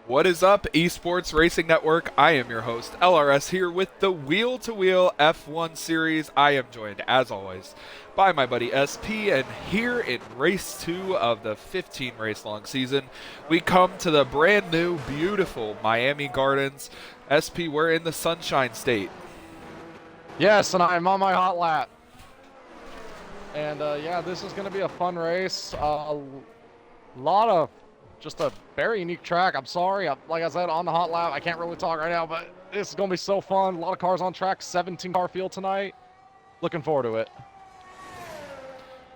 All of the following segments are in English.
What is up, Esports Racing Network? I am your host, LRS, here with the Wheel to Wheel F1 Series. I am joined, as always, by my buddy SP, and here in Race 2 of the 15 race long season, we come to the brand new, beautiful Miami Gardens. SP, we're in the Sunshine State. Yes, and I'm on my hot lap. And yeah, this is going to be a fun race. Just a very unique track. I'm sorry, like I said, on the hot lap, I can't really talk right now, but this is going to be so fun. A lot of cars on track, 17 car field tonight. Looking forward to it.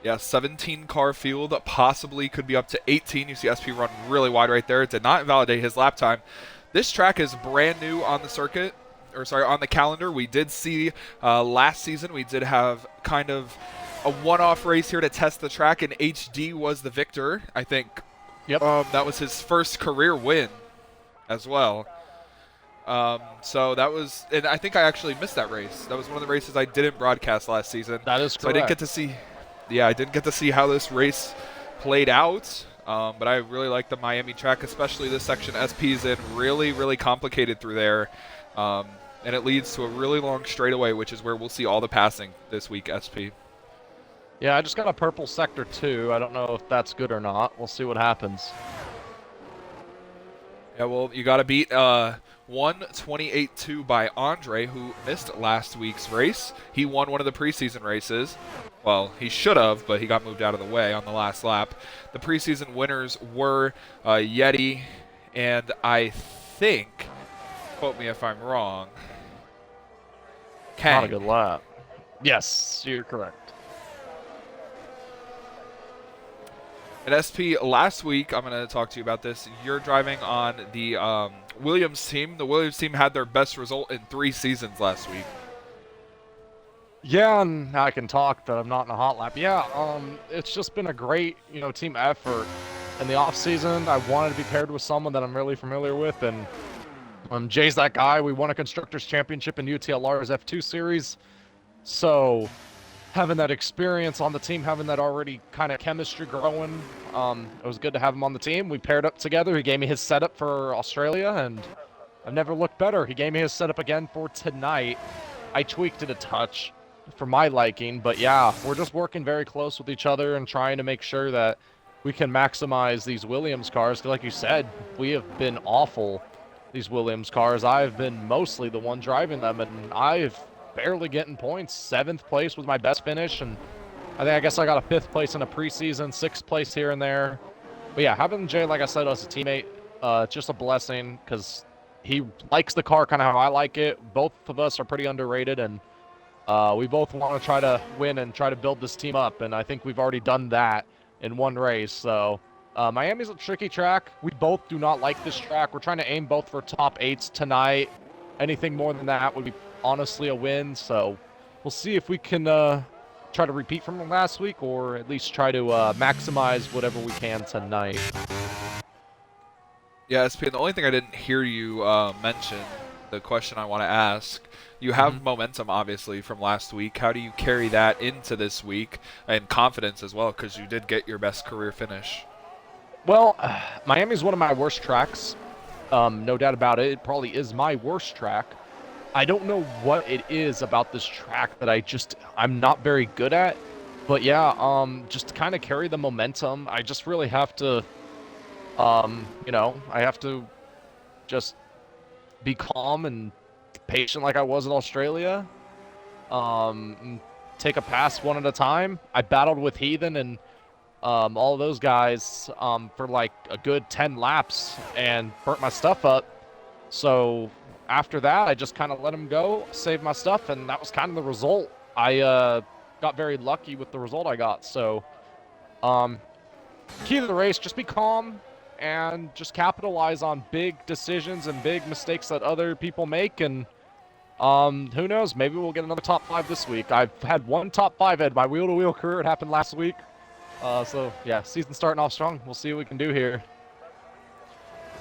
Yeah, 17 car field, possibly could be up to 18. You see SP run really wide right there. It did not invalidate his lap time. This track is brand new on the circuit, or sorry, on the calendar. We did see last season, we did have kind of a one-off race here to test the track, and HD was the victor, I think. Yep. That was his first career win as well. So that was, and I think I actually missed that race. That was one of the races I didn't broadcast last season. That is correct. So I didn't get to see, I didn't get to see how this race played out. But I really like the Miami track, especially this section SP's in. Really, really complicated through there. And it leads to a really long straightaway, which is where we'll see all the passing this week, SP. Yeah, I just got a purple sector 2. I don't know if that's good or not. We'll see what happens. Yeah, well, you got to beat 1:28.2 by Andre, who missed last week's race. He won one of the preseason races. Well, he should have, but he got moved out of the way on the last lap. The preseason winners were Yeti, and I think, quote me if I'm wrong, Kang. Not a good lap. Yes, you're correct. At SP, last week, I'm going to talk to you about this. You're driving on the Williams team. The Williams team had their best result in 3 seasons last week. Yeah, and I can talk that I'm not in a hot lap. Yeah, it's just been a great, team effort. In the off season, I wanted to be paired with someone that I'm really familiar with, and Jay's that guy. We won a Constructors Championship in UTLR's F2 Series, so having that experience on the team, having that already kind of chemistry growing, it was good to have him on the team. We paired up together. He gave me his setup for Australia, and I've never looked better. He gave me his setup again for tonight. I tweaked it a touch for my liking, but yeah, we're just working very close with each other and trying to make sure that we can maximize these Williams cars. Like you said, we have been awful, these Williams cars. I've been mostly the one driving them, and I've barely getting points. 7th place was my best finish, and I guess I got a 5th place in a preseason, 6th place here and there. But yeah, having Jay, like I said, as a teammate, just a blessing, because he likes the car kind of how I like it. Both of us are pretty underrated, and we both want to try to win and try to build this team up, and I think we've already done that in one race. So Miami's a tricky track. We both do not like this track. We're trying to aim both for top 8s tonight. Anything more than that would be honestly a win, so we'll see if we can try to repeat from last week, or at least try to maximize whatever we can tonight. Yeah, SP, and the only thing I didn't hear you mention, the question I want to ask, you have momentum, obviously, from last week. How do you carry that into this week, and confidence as well, because you did get your best career finish? Well, Miami's one of my worst tracks. No doubt about it. It probably is my worst track. I don't know what it is about this track that I'm not very good at. But yeah, just to kind of carry the momentum, I just really have to, I have to just be calm and patient like I was in Australia. Take a pass one at a time. I battled with Heathen and all of those guys for like a good 10 laps and burnt my stuff up. So after that, I just kind of let him go, save my stuff, and that was kind of the result. I got very lucky with the result I got. So key to the race, just be calm and just capitalize on big decisions and big mistakes that other people make. And who knows, maybe we'll get another top 5 this week. I've had one top 5 at my wheel-to-wheel career. It happened last week. So yeah, season starting off strong. We'll see what we can do here.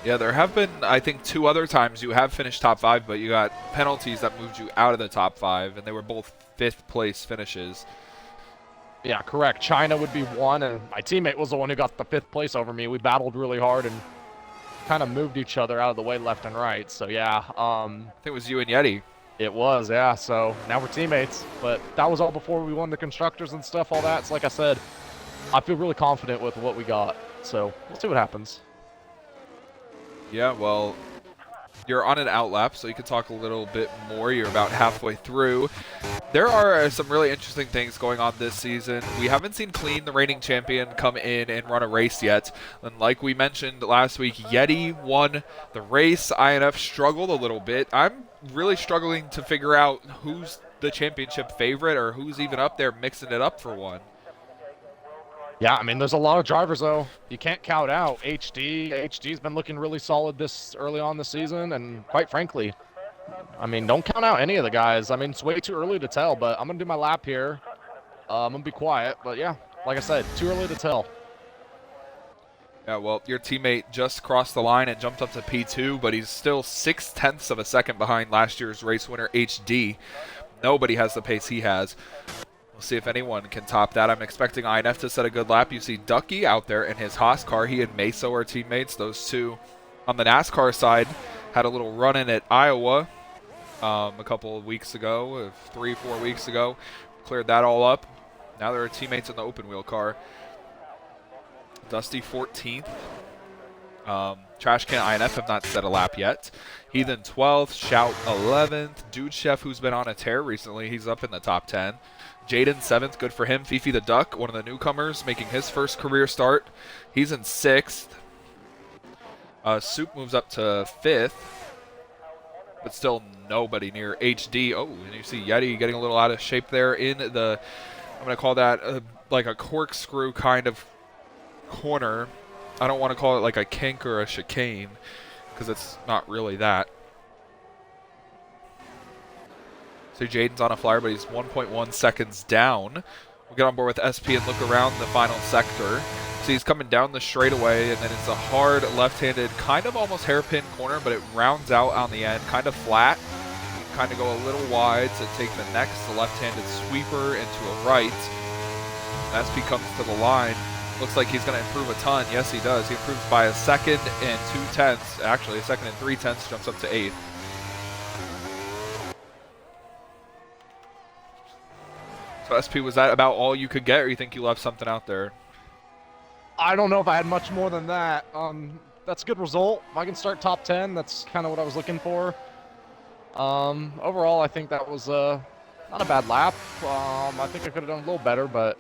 Yeah, there have been, I think, 2 other times you have finished top 5, but you got penalties that moved you out of the top 5, and they were both 5th place finishes. Yeah, correct. China would be one, and my teammate was the one who got the 5th place over me. We battled really hard, and kind of moved each other out of the way left and right. So yeah, I think it was you and Yeti. it was, yeah. So now we're teammates. But that was all before we won the constructors and stuff, all that. So like I said, I feel really confident with what we got. So we'll see what happens. Yeah, well, you're on an outlap, so you can talk a little bit more. You're about halfway through. There are some really interesting things going on this season. We haven't seen Clean, the reigning champion, come in and run a race yet. And like we mentioned last week, Yeti won the race. INF struggled a little bit. I'm really struggling to figure out who's the championship favorite or who's even up there mixing it up for one. Yeah, I mean, there's a lot of drivers, though. You can't count out HD. HD's been looking really solid this early on this season, and quite frankly, I mean, don't count out any of the guys. I mean, it's way too early to tell, but I'm going to do my lap here. I'm going to be quiet, but yeah, like I said, too early to tell. Yeah, well, your teammate just crossed the line and jumped up to P2, but he's still 0.6 of a second behind last year's race winner, HD. Nobody has the pace he has. We'll see if anyone can top that. I'm expecting INF to set a good lap. You see Ducky out there in his Haas car. He and Meso are teammates. Those two on the NASCAR side had a little run-in at Iowa a couple of weeks ago, 3-4 weeks ago. Cleared that all up. Now they're teammates in the open wheel car. Dusty 14th. Trash Can INF have not set a lap yet. Heathen 12th. Shout 11th. Dude Chef, who's been on a tear recently, he's up in the top 10. Jaden 7th, good for him. Fifi the Duck, one of the newcomers, making his first career start. He's in 6th. Soup moves up to 5th, but still nobody near HD. Oh, and you see Yeti getting a little out of shape there in the, I'm going to call that like a corkscrew kind of corner. I don't want to call it like a kink or a chicane because it's not really that. So Jaden's on a flyer, but he's 1.1 seconds down. We'll get on board with SP and look around the final sector. So he's coming down the straightaway, and then it's a hard left-handed, kind of almost hairpin corner, but it rounds out on the end, kind of flat. You can kind of go a little wide to take the next left-handed sweeper into a right. And SP comes to the line. Looks like he's going to improve a ton. Yes, he does. He improves by a second and 2/10. Actually, a second and 3/10, jumps up to 8th. So SP, was that about all you could get, or you think you left something out there? I don't know if I had much more than that. That's a good result. If I can start top 10, that's kind of what I was looking for. Overall, I think that was not a bad lap. I think I could have done a little better, but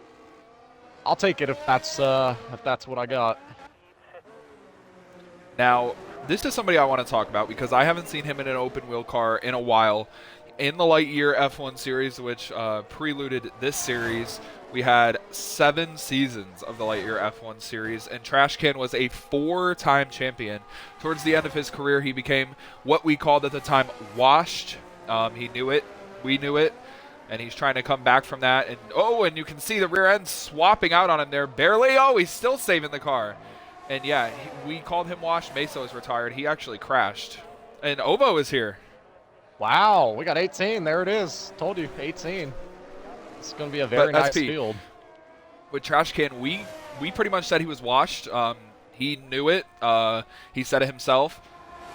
I'll take it if that's what I got. Now, this is somebody I want to talk about because I haven't seen him in an open wheel car in a while. In the Lightyear F1 series, which preluded this series, we had 7 seasons of the Lightyear F1 series, and Trash Can was a 4-time champion. Towards the end of his career, he became what we called at the time washed. He knew it, we knew it, and he's trying to come back from that. And you can see the rear end swapping out on him there, barely. Oh, he's still saving the car. And yeah, we called him washed. Meso is retired. He actually crashed. And Ovo is here. Wow, we got 18. There it is. Told you, 18. It's going to be a very nice field. With Trash Can, we pretty much said he was washed. He knew it. He said it himself.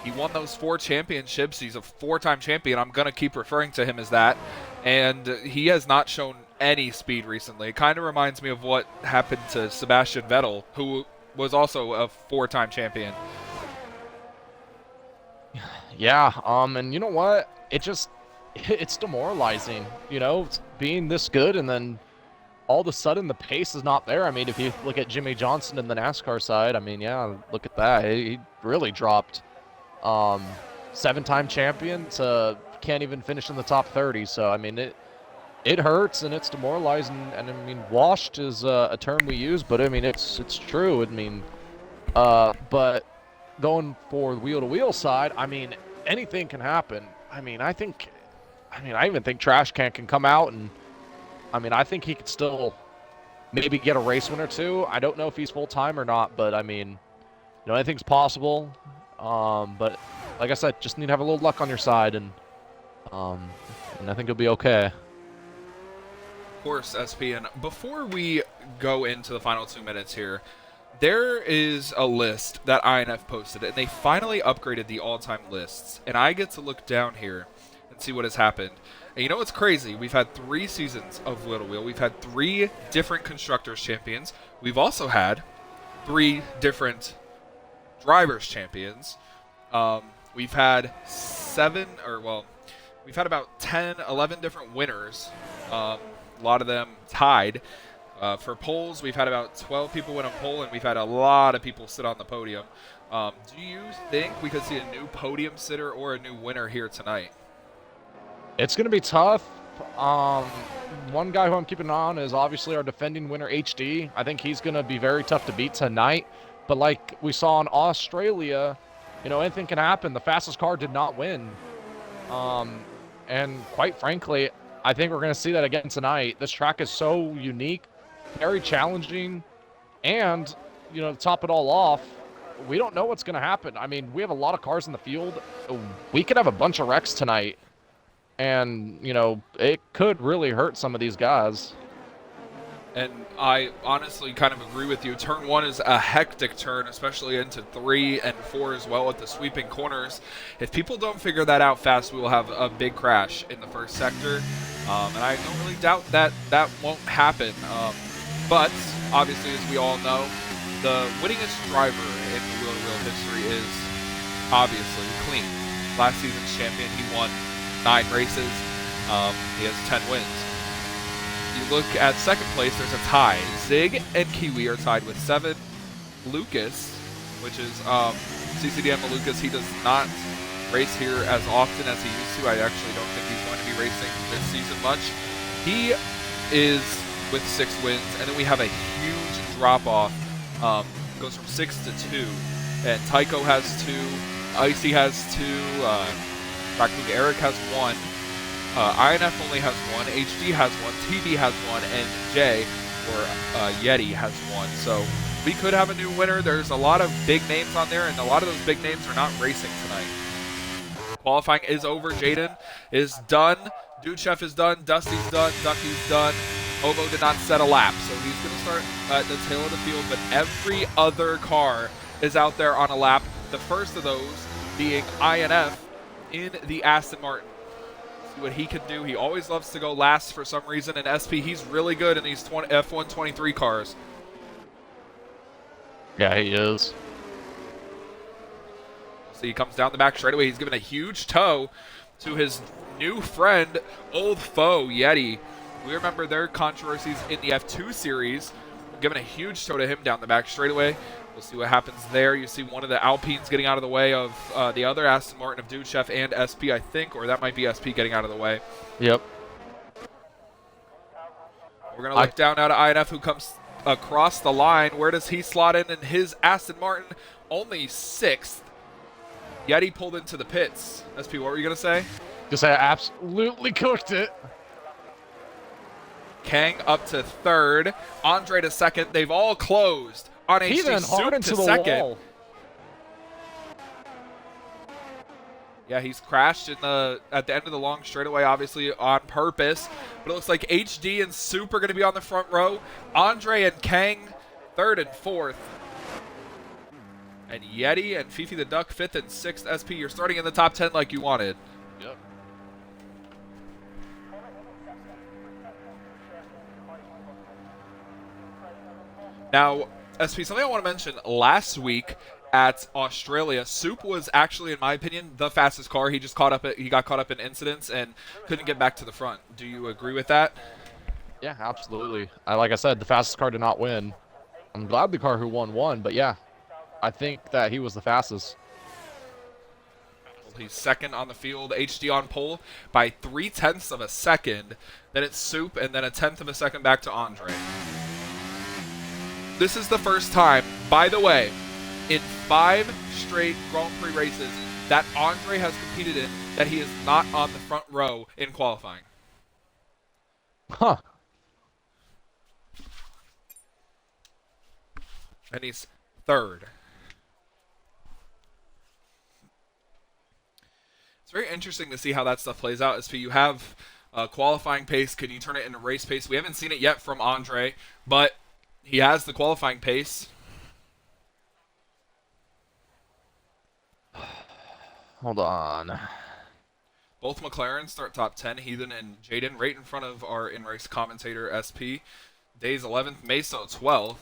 He won those 4 championships. He's a 4-time champion. I'm going to keep referring to him as that. And he has not shown any speed recently. It kind of reminds me of what happened to Sebastian Vettel, who was also a 4-time champion. Yeah, and you know what? It's demoralizing, you know, being this good and then all of a sudden the pace is not there. I mean, if you look at Jimmy Johnson in the NASCAR side, I mean, yeah, look at that. He really dropped. 7-time champion to can't even finish in the top 30. So, I mean, it hurts and it's demoralizing. And I mean, washed is a term we use, but I mean, it's true. I mean, but going for the wheel-to-wheel side, I mean, anything can happen. I mean, I even think Trash Can come out and, I mean, I think he could still maybe get a race win or 2. I don't know if he's full-time or not, but I mean, you know, anything's possible. But like I said, just need to have a little luck on your side, and I think you'll be okay. Of course, SP. And before we go into the final 2 minutes here, There is a list that INF posted, and they finally upgraded the all-time lists. And I get to look down here and see what has happened. And you know what's crazy? We've had 3 seasons of Little Wheel. We've had 3 different Constructors Champions. We've also had 3 different Drivers Champions. We've had we've had about 10, 11 different winners. A lot of them tied. For polls, we've had about 12 people win a poll, and we've had a lot of people sit on the podium. Do you think we could see a new podium sitter or a new winner here tonight? It's going to be tough. One guy who I'm keeping an eye on is obviously our defending winner, HD. I think he's going to be very tough to beat tonight. But like we saw in Australia, you know, anything can happen. The fastest car did not win. And quite frankly, I think we're going to see that again tonight. This track is so unique, very challenging, and, you know, to top it all off, we don't know what's going to happen. I mean, we have a lot of cars in the field. We could have a bunch of wrecks tonight, and, you know, it could really hurt some of these guys. And I honestly kind of agree with you. Turn 1 is a hectic turn, especially into 3 and 4 as well with the sweeping corners. If people don't figure that out fast, we will have a big crash in the first sector. And I don't really doubt that that won't happen. But obviously, as we all know, the winningest driver in the Wheel-to-Wheel history is obviously Clean. Last season's champion, he won 9 races. He has 10 wins. You look at second place, there's a tie. Zig and Kiwi are tied with 7. Lucas, which is CCDM Lucas, he does not race here as often as he used to. I actually don't think he's going to be racing this season much. He is with 6 wins, and then we have a huge drop-off. Goes from 6 to 2. And Tycho has 2, Icy has 2, Raccoon Eric has 1. INF only has 1, HD has 1, TB has 1, and Jay, or Yeti, has 1. So we could have a new winner. There's a lot of big names on there, and a lot of those big names are not racing tonight. Qualifying is over. Jaden is done. Dude Chef is done. Dusty's done. Ducky's done. Ovo did not set a lap, so he's going to start at the tail of the field, but every other car is out there on a lap. The first of those being INF in the Aston Martin. What he can do. He always loves to go last for some reason. And SP, he's really good in these F1 23 cars. Yeah, he is. So he comes down the back straightaway. He's given a huge tow to his new friend, old foe, Yeti. We remember their controversies in the F2 series. Giving a huge tow to him down the back straightaway. We'll see what happens there. You see one of the Alpines getting out of the way of the other Aston Martin of Dude Chef and SP, I think, or that might be SP getting out of the way. Yep. We're going to look down now to INF, who comes across the line. Where does he slot in his Aston Martin? Only 6th. Yeti pulled into the pits. SP, what were you going to say? Just I absolutely cooked it. Kang up to 3rd. Andre to 2nd. They've all closed. On He HD, then hard Soup into to the 2nd. wall. Yeah, he's crashed at the end of the long straightaway, obviously on purpose. But it looks like HD and Soup are going to be on the front row. Andre and Kang, 3rd and 4th. And Yeti and Fifi the Duck, 5th and 6th. SP, you're starting in the top 10 like you wanted. Yep. Now, SP, something I want to mention, last week at Australia, Soup was actually, in my opinion, the fastest car. He just got caught up in incidents and couldn't get back to the front. Do you agree with that? Yeah, absolutely. Like I said, the fastest car did not win. I'm glad the car who won, but yeah, I think that he was the fastest. He's 2nd on the field, HD on pole by 0.3 of a second. Then it's Soup, and then a 1/10 of a second back to Andre. This is the first time, by the way, in 5 straight Grand Prix races that Andre has competed in that he is not on the front row in qualifying. Huh. And he's 3rd. It's very interesting to see how that stuff plays out. As you have qualifying pace, can you turn it into race pace? We haven't seen it yet from Andre, but he has the qualifying pace. Hold on. Both McLarens start top 10. Heathen and Jaden right in front of our in-race commentator, SP. Days 11th, Meso 12th.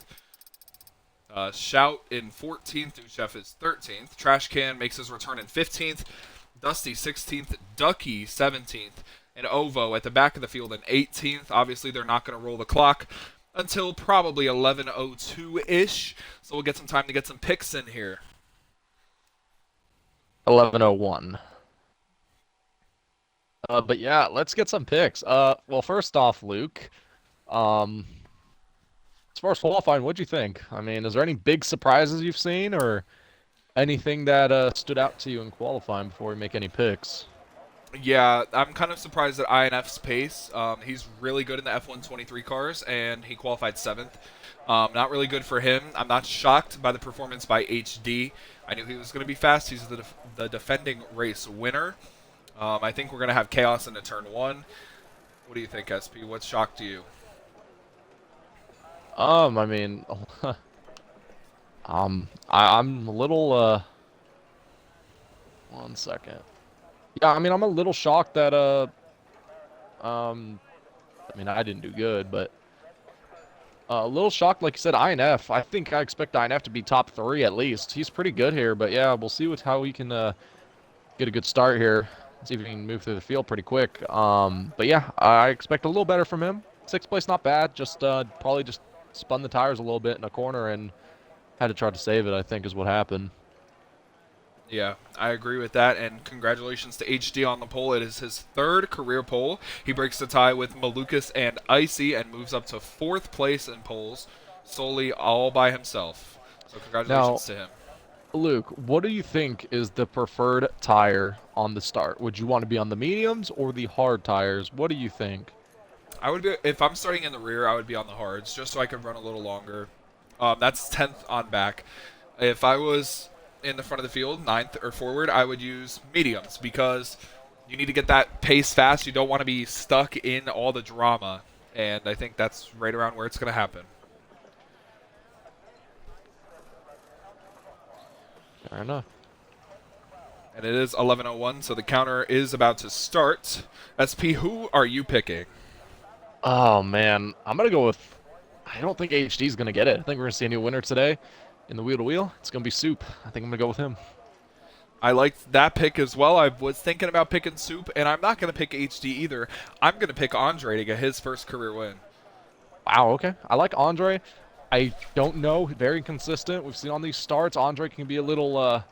Shout in 14th, Chef is 13th. Trash Can makes his return in 15th. Dusty 16th. Ducky 17th. And Ovo at the back of the field in 18th. Obviously, they're not going to roll the clock until probably 11:02-ish. So we'll get some time to get some picks in here. 11:01. But yeah, let's get some picks. Well, first off, Luke, as far as qualifying, what'd you think? I mean, is there any big surprises you've seen, or anything that stood out to you in qualifying before we make any picks? Yeah, I'm kind of surprised at INF's pace. He's really good in the F123 cars, and he qualified 7th. Not really good for him. I'm not shocked by the performance by HD. I knew he was going to be fast. He's the defending race winner. I think we're going to have chaos into turn 1. What do you think, SP? What shocked you? I mean, I'm a little, 1 second. Yeah, I mean, I'm a little shocked that, I mean, I didn't do good, but a little shocked, like you said, INF. I think I expect INF to be top 3 at least. He's pretty good here, but yeah, we'll see how he can get a good start here. See if he can move through the field pretty quick. But yeah, I expect a little better from him. 6th place, not bad. Just probably just spun the tires a little bit in a corner and had to try to save it, I think, is what happened. Yeah, I agree with that, and congratulations to HD on the pole. It is his 3rd career pole. He breaks the tie with Malukas and Icy and moves up to 4th place in poles, solely all by himself. So congratulations to him. Luke, what do you think is the preferred tire on the start? Would you want to be on the mediums or the hard tires? What do you think? I would be, if I'm starting in the rear, I would be on the hards, just so I can run a little longer. That's 10th on back. If I was in the front of the field, 9th or forward, I would use mediums because you need to get that pace fast. You don't want to be stuck in all the drama, and I think that's right around where it's going to happen. Fair enough. And it is 11:01, so the counter is about to start. SP, who are you picking? Oh, man. I'm going to go with... I don't think HD's going to get it. I think we're going to see a new winner today in the wheel-to-wheel. It's going to be Soup. I think I'm going to go with him. I liked that pick as well. I was thinking about picking Soup, and I'm not going to pick HD either. I'm going to pick Andre to get his 1st career win. Wow, okay. I like Andre. I don't know. Very consistent. We've seen on these starts, Andre can be a little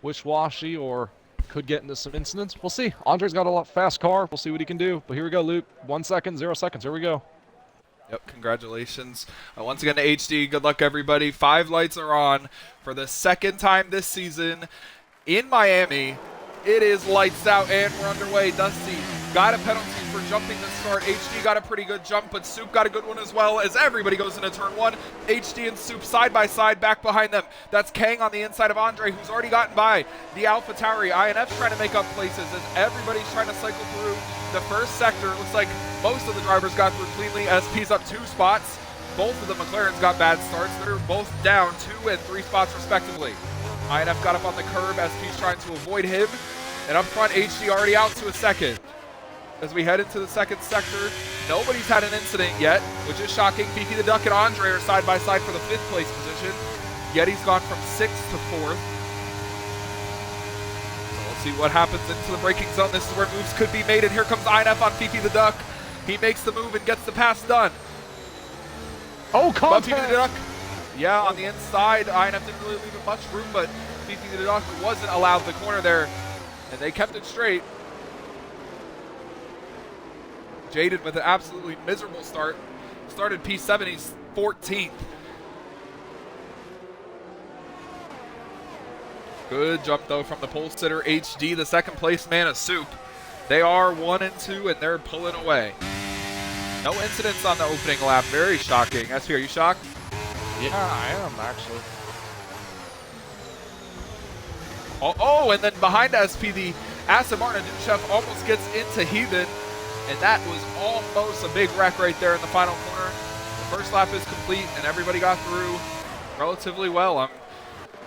wish-washy or could get into some incidents. We'll see. Andre's got a fast car. We'll see what he can do. But here we go, Luke. 1 second, 0 seconds. Here we go. Yep, congratulations. Once again to HD. Good luck, everybody. 5 lights are on for the 2nd time this season in Miami. It is lights out, and we're underway. Dusty got a penalty for jumping the start. HD got a pretty good jump, but Soup got a good one as well as everybody goes into turn 1. HD and Soup side by side, back behind them. That's Kang on the inside of Andre, who's already gotten by the Alpha Tauri. INF's trying to make up places as everybody's trying to cycle through the 1st sector. It looks like most of the drivers got through cleanly. SP's up 2 spots. Both of the McLarens got bad starts. They're both down 2 and 3 spots respectively. INF got up on the curb. SP's trying to avoid him. And up front, HD already out to a 2nd. As we head into the 2nd sector, nobody's had an incident yet, which is shocking. Fifi the Duck and Andre are side by side for the 5th place position. Yeti's gone from 6th to 4th. So we'll see what happens into the braking zone. This is where moves could be made, and here comes INF on Fifi the Duck. He makes the move and gets the pass done. Oh, contact! Fifi the Duck, yeah, on the inside. INF didn't really leave him much room, but Fifi the Duck wasn't allowed the corner there. And they kept it straight. Jaden with an absolutely miserable start. Started P7, he's 14th. Good jump though from the pole sitter HD, the 2nd place man of Soup. They are 1 and 2 and they're pulling away. No incidents on the opening lap, very shocking. SP, are you shocked? Yeah, I am actually. Oh, and then behind SP, the Aston Martin Chef almost gets into Heathen, and that was almost a big wreck right there in the final corner. The 1st lap is complete, and everybody got through relatively well. I'm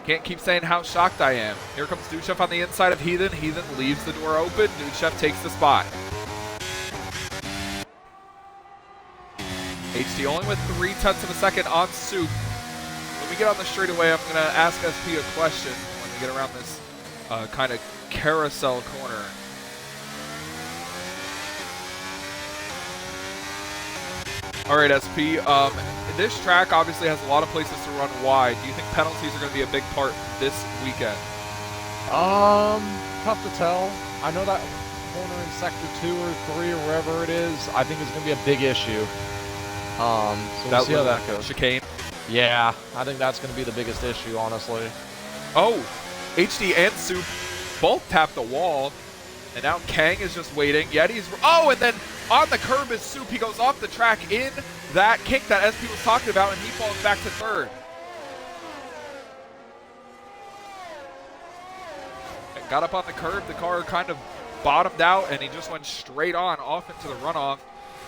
Can't keep saying how shocked I am. Here comes Duchev on the inside of Heathen. Heathen leaves the door open. Duchev takes the spot. HD only with 0.3 of a second on Soup. When we get on the straightaway, I'm going to ask SP a question when we get around this kind of carousel corner. All right, SP. This track obviously has a lot of places to run wide. Do you think penalties are going to be a big part this weekend? Tough to tell. I know that corner in sector 2 or 3 or wherever it is, I think is going to be a big issue. So we'll see how that goes. Chicane. Yeah, I think that's going to be the biggest issue, honestly. Oh, HD and Soup both tap the wall, and now Kang is just waiting. Yeti's, oh, and then on the curb is Soup. He goes off the track in that kink that SP was talking about, and he falls back to third. And got up on the curb. The car kind of bottomed out, and he just went straight on off into the runoff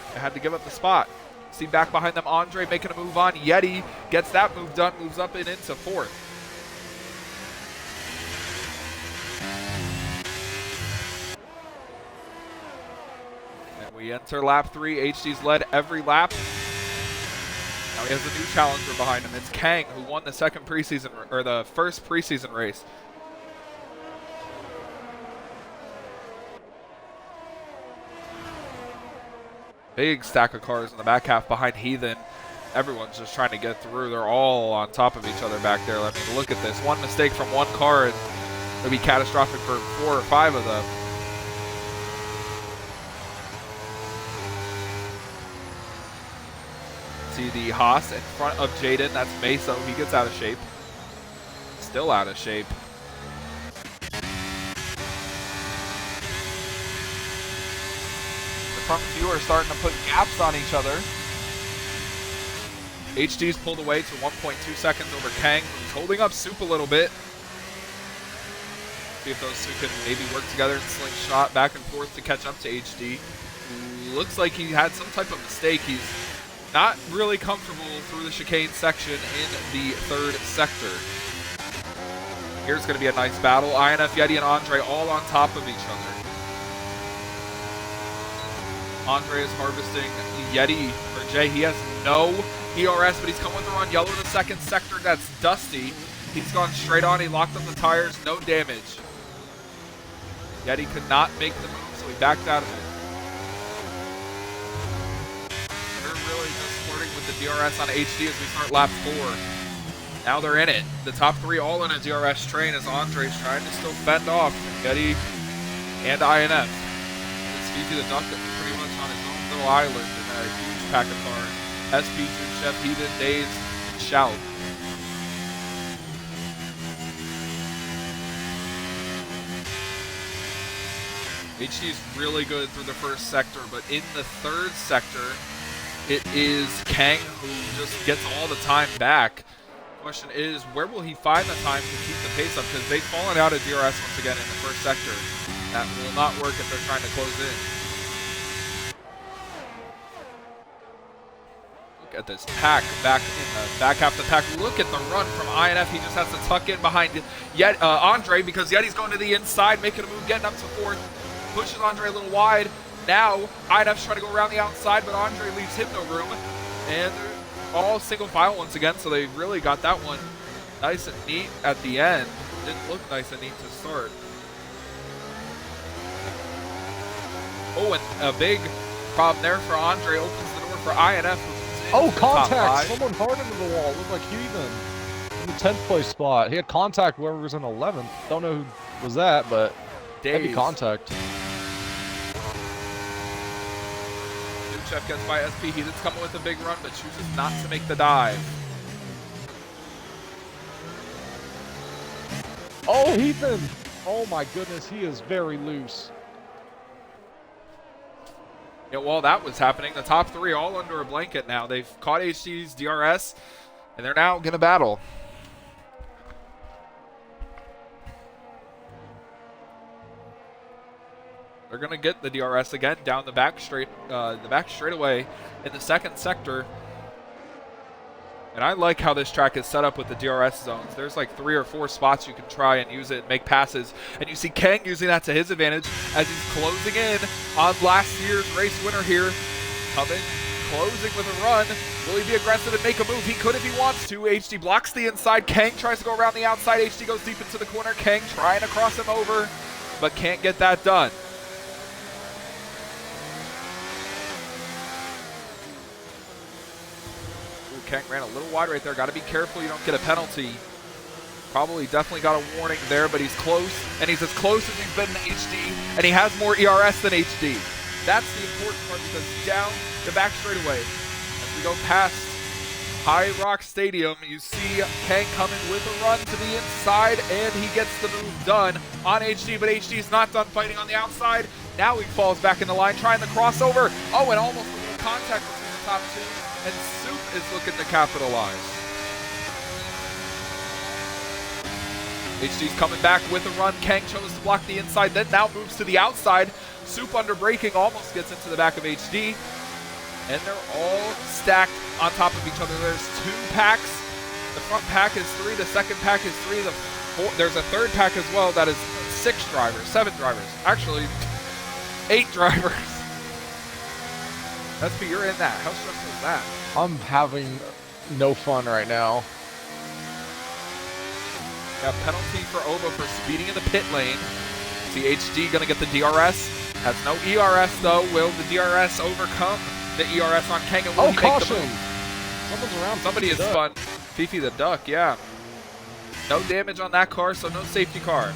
and had to give up the spot. See back behind them, Andre making a move on. Yeti gets that move done, moves up and into fourth. And we enter lap 3. HD's led every lap. Now he has a new challenger behind him. It's Kang, who won the first preseason race. Big stack of cars in the back half behind Heathen. Everyone's just trying to get through. They're all on top of each other back there. I mean, look at this. One mistake from one car and it'll be catastrophic for 4 or 5 of them. See the Haas in front of Jaden. That's Meso. He gets out of shape. Still out of shape. The front few are starting to put gaps on each other. HD's pulled away to 1.2 seconds over Kang, who's holding up Soup a little bit. See if those two can maybe work together and slingshot back and forth to catch up to HD. Looks like he had some type of mistake. He's not really comfortable through the chicane section in the third sector. Here's going to be a nice battle. INF, Yeti, and Andre all on top of each other. Andre is harvesting Yeti, or Jay. He has no ERS, but he's coming with her on yellow in the second sector. That's Dusty. He's gone straight on. He locked up the tires. No damage. Yeti could not make the move, so he backed out of it. Really just flirting with the DRS on HD as we start lap 4. Now they're in it. The top 3 all in a DRS train as Andre's trying to still fend off Yeti and INF. It's Fifi the Duck pretty much on his own little island in a huge pack of cars. SP, Chef, Heathen, Days, Shout. HD's really good through the first sector, but in the third sector, it is Kang who just gets all the time back. Question is, where will he find the time to keep the pace up? Because they've fallen out of DRS once again in the first sector. That will not work if they're trying to close in. Look at this pack back in the back half of the pack. Look at the run from INF. He just has to tuck in behind Andre because Yeti's going to the inside, making a move, getting up to fourth. Pushes Andre a little wide. Now, INF's trying to go around the outside, but Andre leaves him no room. And they're all single file once again, so they really got that one nice and neat at the end. Didn't look nice and neat to start. Oh, and a big problem there for Andre. Opens the door for INF. Oh, contact! Someone hard into the wall. Looked like Heathen in the 10th place spot. He had contact whoever was in 11th. Don't know who was that, but heavy contact. Chef gets by SP. Heathen's coming with a big run, but chooses not to make the dive. Oh, Heathen! Oh my goodness, he is very loose. Yeah, while that was happening, the top 3 all under a blanket now. They've caught HD's DRS, and they're now going to battle. They're going to get the DRS again down the back straightaway in the second sector. And I like how this track is set up with the DRS zones. There's like 3 or 4 spots you can try and use it and make passes. And you see Kang using that to his advantage as he's closing in on last year's race winner here. Coming, closing with a run. Will he be aggressive and make a move? He could if he wants to. HD blocks the inside. Kang tries to go around the outside. HD goes deep into the corner. Kang trying to cross him over, but can't get that done. Kang ran a little wide right there. Got to be careful you don't get a penalty. Probably definitely got a warning there, but he's close, and he's as close as he's been to HD, and he has more ERS than HD. That's the important part, because down the back straightaway, as we go past High Rock Stadium, you see Kang coming with a run to the inside, and he gets the move done on HD, but HD's not done fighting on the outside. Now he falls back in the line, trying the crossover. Oh, and almost a little contact between the top two. And Soup is looking to capitalize. HD's coming back with a run. Kang chose to block the inside, then now moves to the outside. Soup under braking almost gets into the back of HD. And they're all stacked on top of each other. There's 2 packs. The front pack is 3, the second pack is 3, there's a third pack as well that is 6 drivers, 7 drivers. Actually, 8 drivers. SP, you're in that. How stressful is that? I'm having no fun right now. Got penalty for Ova for speeding in the pit lane. See HD gonna get the DRS. Has no ERS though. Will the DRS overcome the ERS on Kang? And will he caution! make the move? Someone's around. Somebody is spun. Fifi the Duck, yeah. No damage on that car, so no safety car.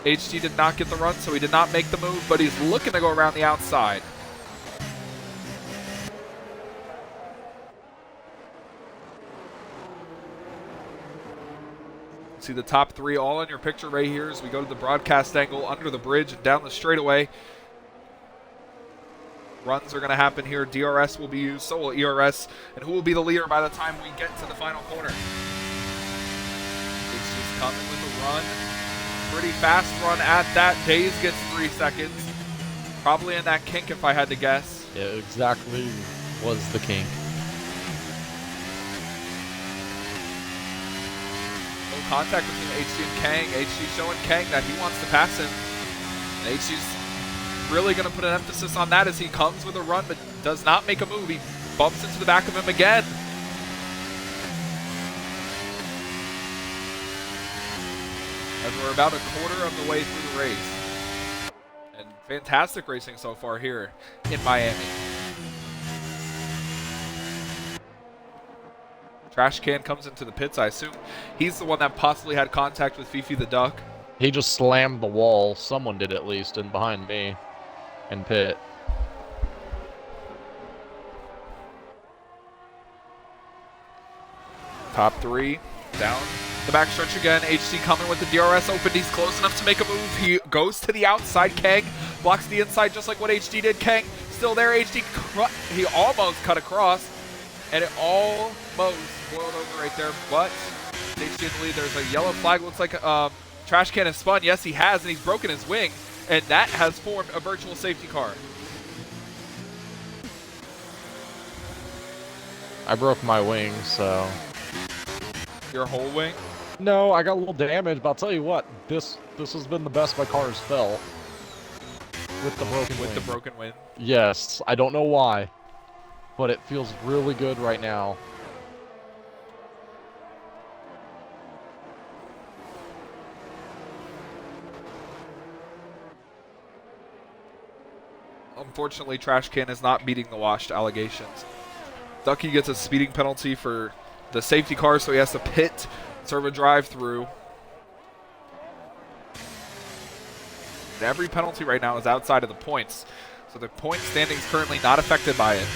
HD did not get the run, so he did not make the move, but he's looking to go around the outside. See the top 3 all in your picture right here as we go to the broadcast angle under the bridge and down the straightaway. Runs are going to happen here. DRS will be used, so will ERS. And who will be the leader by the time we get to the final corner? It's just coming with a run. Pretty fast run at that. Days gets 3 seconds. Probably in that kink if I had to guess. Yeah, exactly was the kink. Contact between HD and Kang. HD showing Kang that he wants to pass him. And HD's really going to put an emphasis on that as he comes with a run but does not make a move. He bumps into the back of him again. As we're about a quarter of the way through the race. And fantastic racing so far here in Miami. Trash Can comes into the pits, I assume. He's the one that possibly had contact with Fifi the Duck. He just slammed the wall. Someone did at least, and behind me in pit. Top 3, down the back stretch again. HD coming with the DRS open. He's close enough to make a move. He goes to the outside. Kang blocks the inside just like what HD did. Kang still there. HD, he almost cut across. And it almost boiled over right there, but HD in the lead. There's a yellow flag. Looks like Trash Can has spun. Yes, he has, and he's broken his wing, and that has formed a virtual safety car. I broke my wing, so... Your whole wing? No, I got a little damage, but I'll tell you what, this has been the best my car has felt. With the broken wing. With the broken wing? Yes, I don't know why, but it feels really good right now. Unfortunately, Trash Can is not beating the washed allegations. Ducky gets a speeding penalty for the safety car, so he has to pit, serve a drive-through. And every penalty right now is outside of the points, so the point standing is currently not affected by it.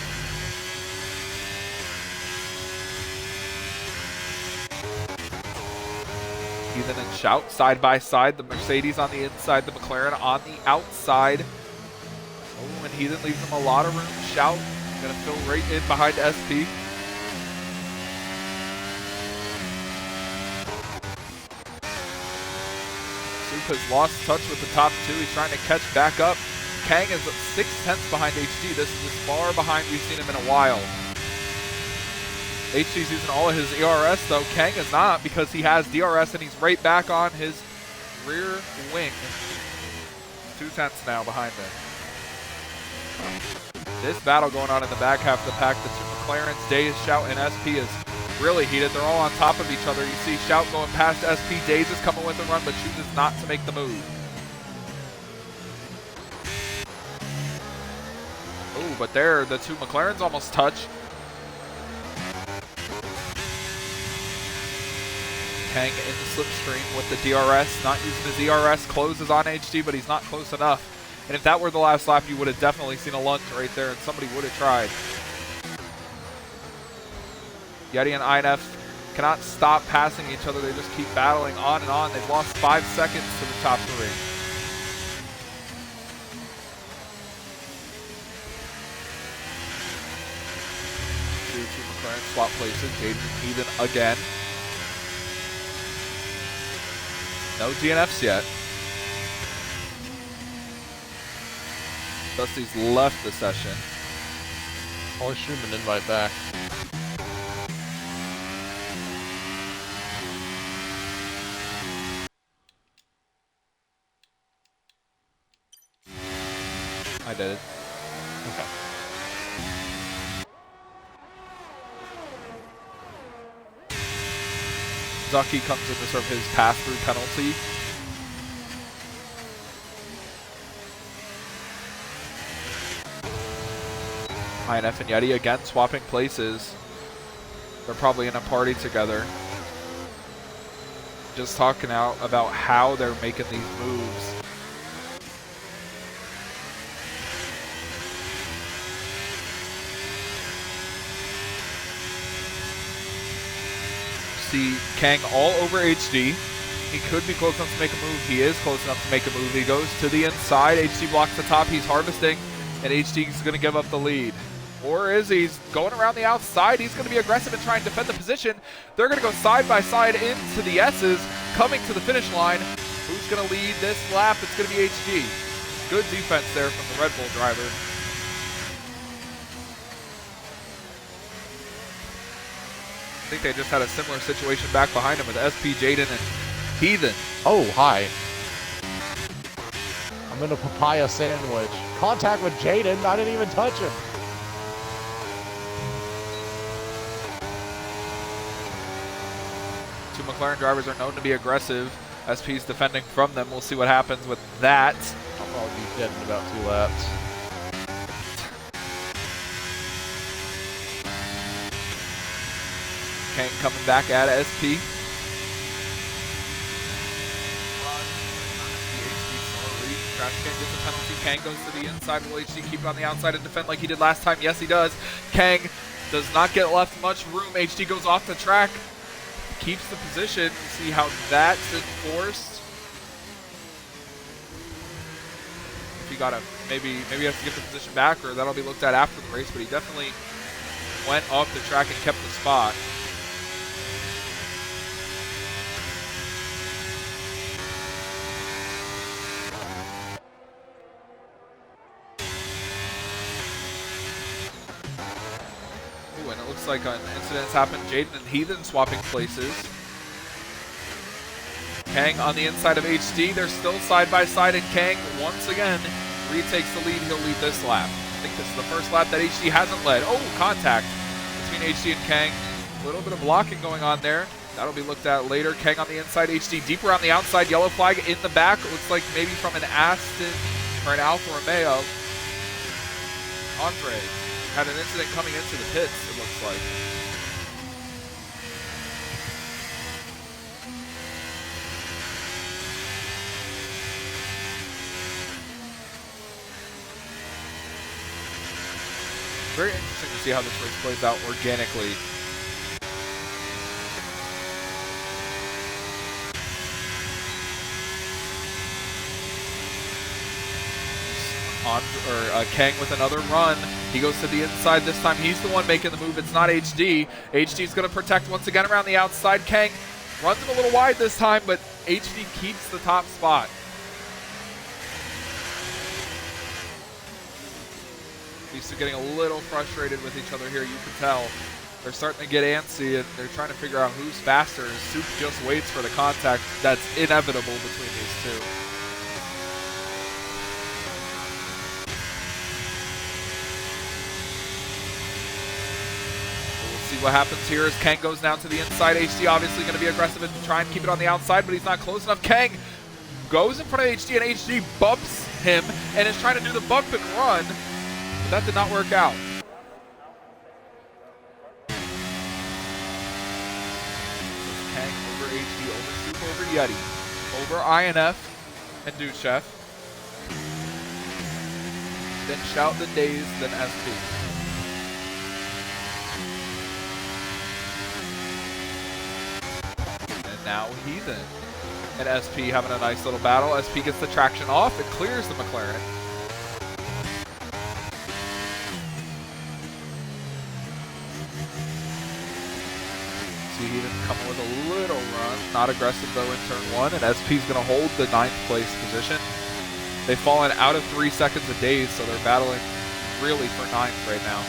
Heathen and Shout side by side. The Mercedes on the inside, the McLaren on the outside. Oh, and Heathen leaves him a lot of room. Shout gonna fill right in behind SP. Soup has lost touch with the top 2. He's trying to catch back up. Kang is 6/10 behind HD. This is as far behind we've seen him in a while. HD's using all of his ERS though. Kang is not, because he has DRS and he's right back on his rear wing. 2/10 now behind him. This battle going on in the back half of the pack. The two McLarens, Days, Shout, and SP is really heated. They're all on top of each other. You see Shout going past SP. Days is coming with a run, but chooses not to make the move. Oh, but there, the two McLarens almost touch. Kang in the slipstream with the DRS, not using his ERS, closes on HD, but he's not close enough. And if that were the last lap, you would have definitely seen a lunge right there, and somebody would have tried. Yeti and INF cannot stop passing each other. They just keep battling on and on. They've lost 5 seconds to the top 3. Two McLaren swap places. Jaden and Heathen again. No DNFs yet. Dusty's left the session. I'll shoot him an invite back. I did it. Okay. Zucky comes in to serve his pass-through penalty. INF and Yeti again swapping places. They're probably in a party together. Just talking out about how they're making these moves. See Kang all over HD. He could be close enough to make a move. He is close enough to make a move. He goes to the inside. HD blocks the top. He's harvesting, and HD is going to give up the lead. Or is he's going around the outside? He's going to be aggressive and try and defend the position. They're going to go side by side into the S's, coming to the finish line. Who's going to lead this lap? It's going to be HD. Good defense there from the Red Bull driver. I think they just had a similar situation back behind him with SP, Jaden, and Heathen. Oh, hi. I'm in a papaya sandwich. Contact with Jaden. I didn't even touch him. Two McLaren drivers are known to be aggressive. SP's defending from them. We'll see what happens with that. I'll probably be dead in about 2 laps. Kang coming back at SP. Crash Kang gets a penalty. Kang goes to the inside. Will HD keep it on the outside and defend like he did last time? Yes, he does. Kang does not get left much room. HD goes off the track. Keeps the position. You see how that's enforced. If he got a maybe he has to get the position back, or that'll be looked at after the race, but he definitely went off the track and kept the spot. Ooh, and it looks like an incident's happened. Jaden and Heathen swapping places. Kang on the inside of HD. They're still side by side, and Kang once again retakes the lead. He'll lead this lap. I think this is the first lap that HD hasn't led. Oh, contact between HD and Kang. A little bit of blocking going on there. That'll be looked at later. Kang on the inside, HD deeper on the outside. Yellow flag in the back. It looks like maybe from an Aston or an Alfa Romeo. Andre had an incident coming into the pits, it looks like. Very interesting to see how this race plays out organically. Kang with another run. He goes to the inside this time. He's the one making the move. It's not HD. HD's going to protect once again around the outside. Kang runs him a little wide this time, but HD keeps the top spot. These two getting a little frustrated with each other here, you can tell. They're starting to get antsy, and they're trying to figure out who's faster. Soup just waits for the contact that's inevitable between these two. We'll see what happens here as Kang goes down to the inside. HD obviously going to be aggressive and try and keep it on the outside, but he's not close enough. Kang goes in front of HD, and HD bumps him and is trying to do the bump and run, but that did not work out. Over HD, over Soup, over Yeti, over INF and Duchef. Then Shout, then Daze, then SP. And now Heathen and SP having a nice little battle. SP gets the traction off and clears the McLaren. Heathen coming with a little run, not aggressive though in turn 1, and SP's going to hold the 9th place position. They've fallen out of 3 seconds a days, so they're battling really for 9th right now.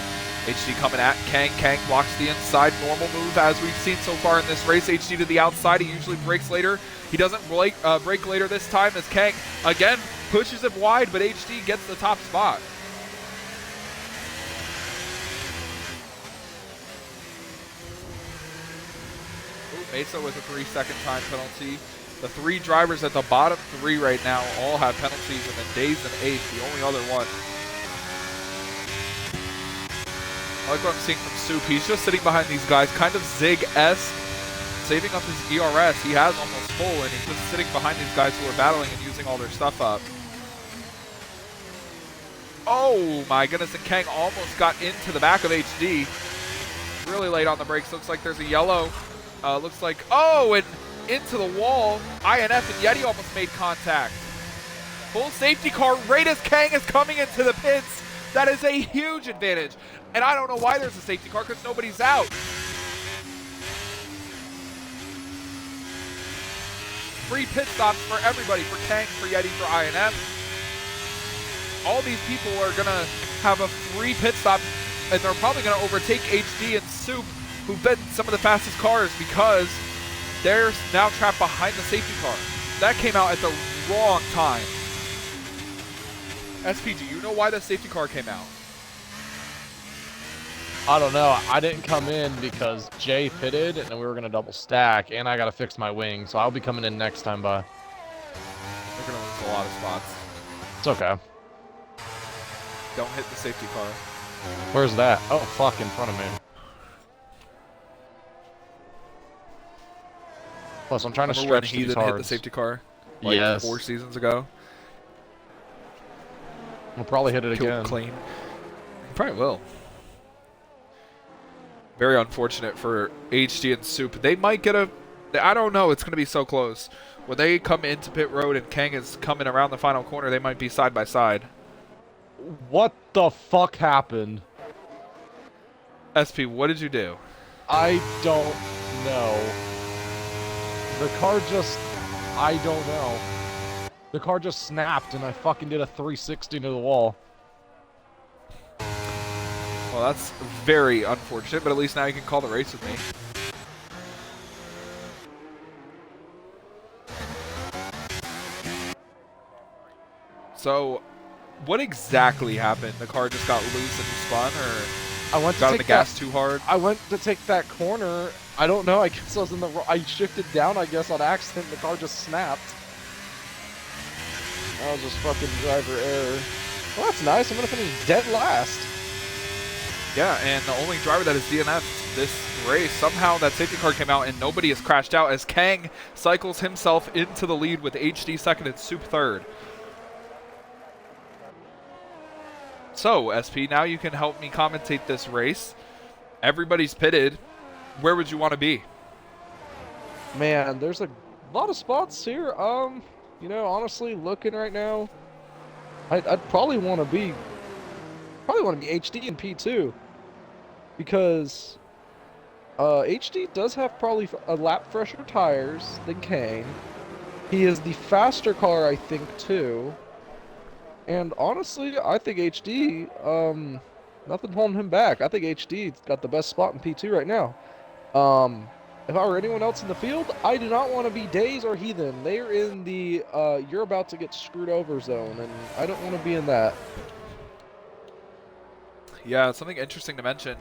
HD coming at Kang. Kang blocks the inside, normal move as we've seen so far in this race. HD to the outside, he usually breaks later. He doesn't break later this time as Kang again pushes him wide, but HD gets the top spot. Mesa with a 3-second time penalty. The 3 drivers at the bottom 3 right now all have penalties, and then Daze and Ace, the only other one. I like what I'm seeing from Soup. He's just sitting behind these guys, kind of Zig-esque, saving up his ERS. He has almost full, and he's just sitting behind these guys who are battling and using all their stuff up. Oh my goodness, and Kang almost got into the back of HD. Really late on the brakes. Looks like there's a yellow. Looks like, oh, and into the wall. INF and Yeti almost made contact. Full safety car right as Kang is coming into the pits. That is a huge advantage. And I don't know why there's a safety car, because nobody's out. Free pit stops for everybody, for Kang, for Yeti, for INF. All these people are going to have a free pit stop, and they're probably going to overtake HD and Soup, who've been some of the fastest cars, because they're now trapped behind the safety car. That came out at the wrong time. SP, do you know why the safety car came out? I don't know. I didn't come in because Jay pitted, and then we were going to double stack, and I got to fix my wing, so I'll be coming in next time by. They're going to lose a lot of spots. It's okay. Don't hit the safety car. Where's that? Oh, fuck, in front of me. Plus, I'm trying to stretch these hards. Hit the safety car like 4 seasons ago. We'll probably hit it again. Clean. You probably will. Very unfortunate for HD and Soup. They might get a... I don't know. It's going to be so close. When they come into pit road and Kang is coming around the final corner, they might be side by side. What the fuck happened? SP, what did you do? I don't know. The car just... I don't know. The car just snapped and I fucking did a 360 to the wall. Well, that's very unfortunate, but at least now you can call the race with me. So, what exactly happened? The car just got loose and you spun, or I went to got on take the gas too hard? I went to take that corner. I don't know. I guess I was in the... I shifted down, I guess, on accident. The car just snapped. That was just fucking driver error. Well, that's nice. I'm going to finish dead last. Yeah, and the only driver that is DNF'd this race, somehow that safety car came out and nobody has crashed out as Kang cycles himself into the lead with HD second and Soup third. So, SP, now you can help me commentate this race. Everybody's pitted. Where would you want to be? Man, there's a lot of spots here. You know, honestly, looking right now, I'd probably want to be HD and P2, because HD does have probably a lap fresher tires than Kang. He is the faster car, I think, too. And honestly, I think HD Nothing holding him back. I think HD's got the best spot in P2 right now. If I were anyone else in the field, I do not want to be Days or Heathen. They are in the you're about to get screwed over zone, and I don't want to be in that. Yeah, something interesting to mention.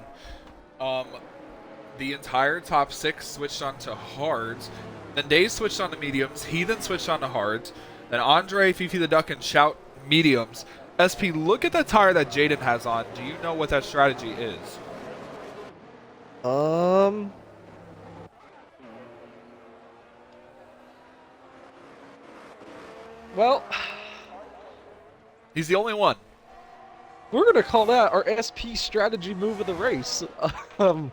The entire top 6 switched on to hards. Then Days switched on to mediums. Heathen switched on to hards. Then Andre, Fifi the Duck, and Shout mediums. SP, look at the tire that Jaden has on. Do you know what that strategy is? Well, He's the only one. we're gonna call that our SP strategy move of the race. I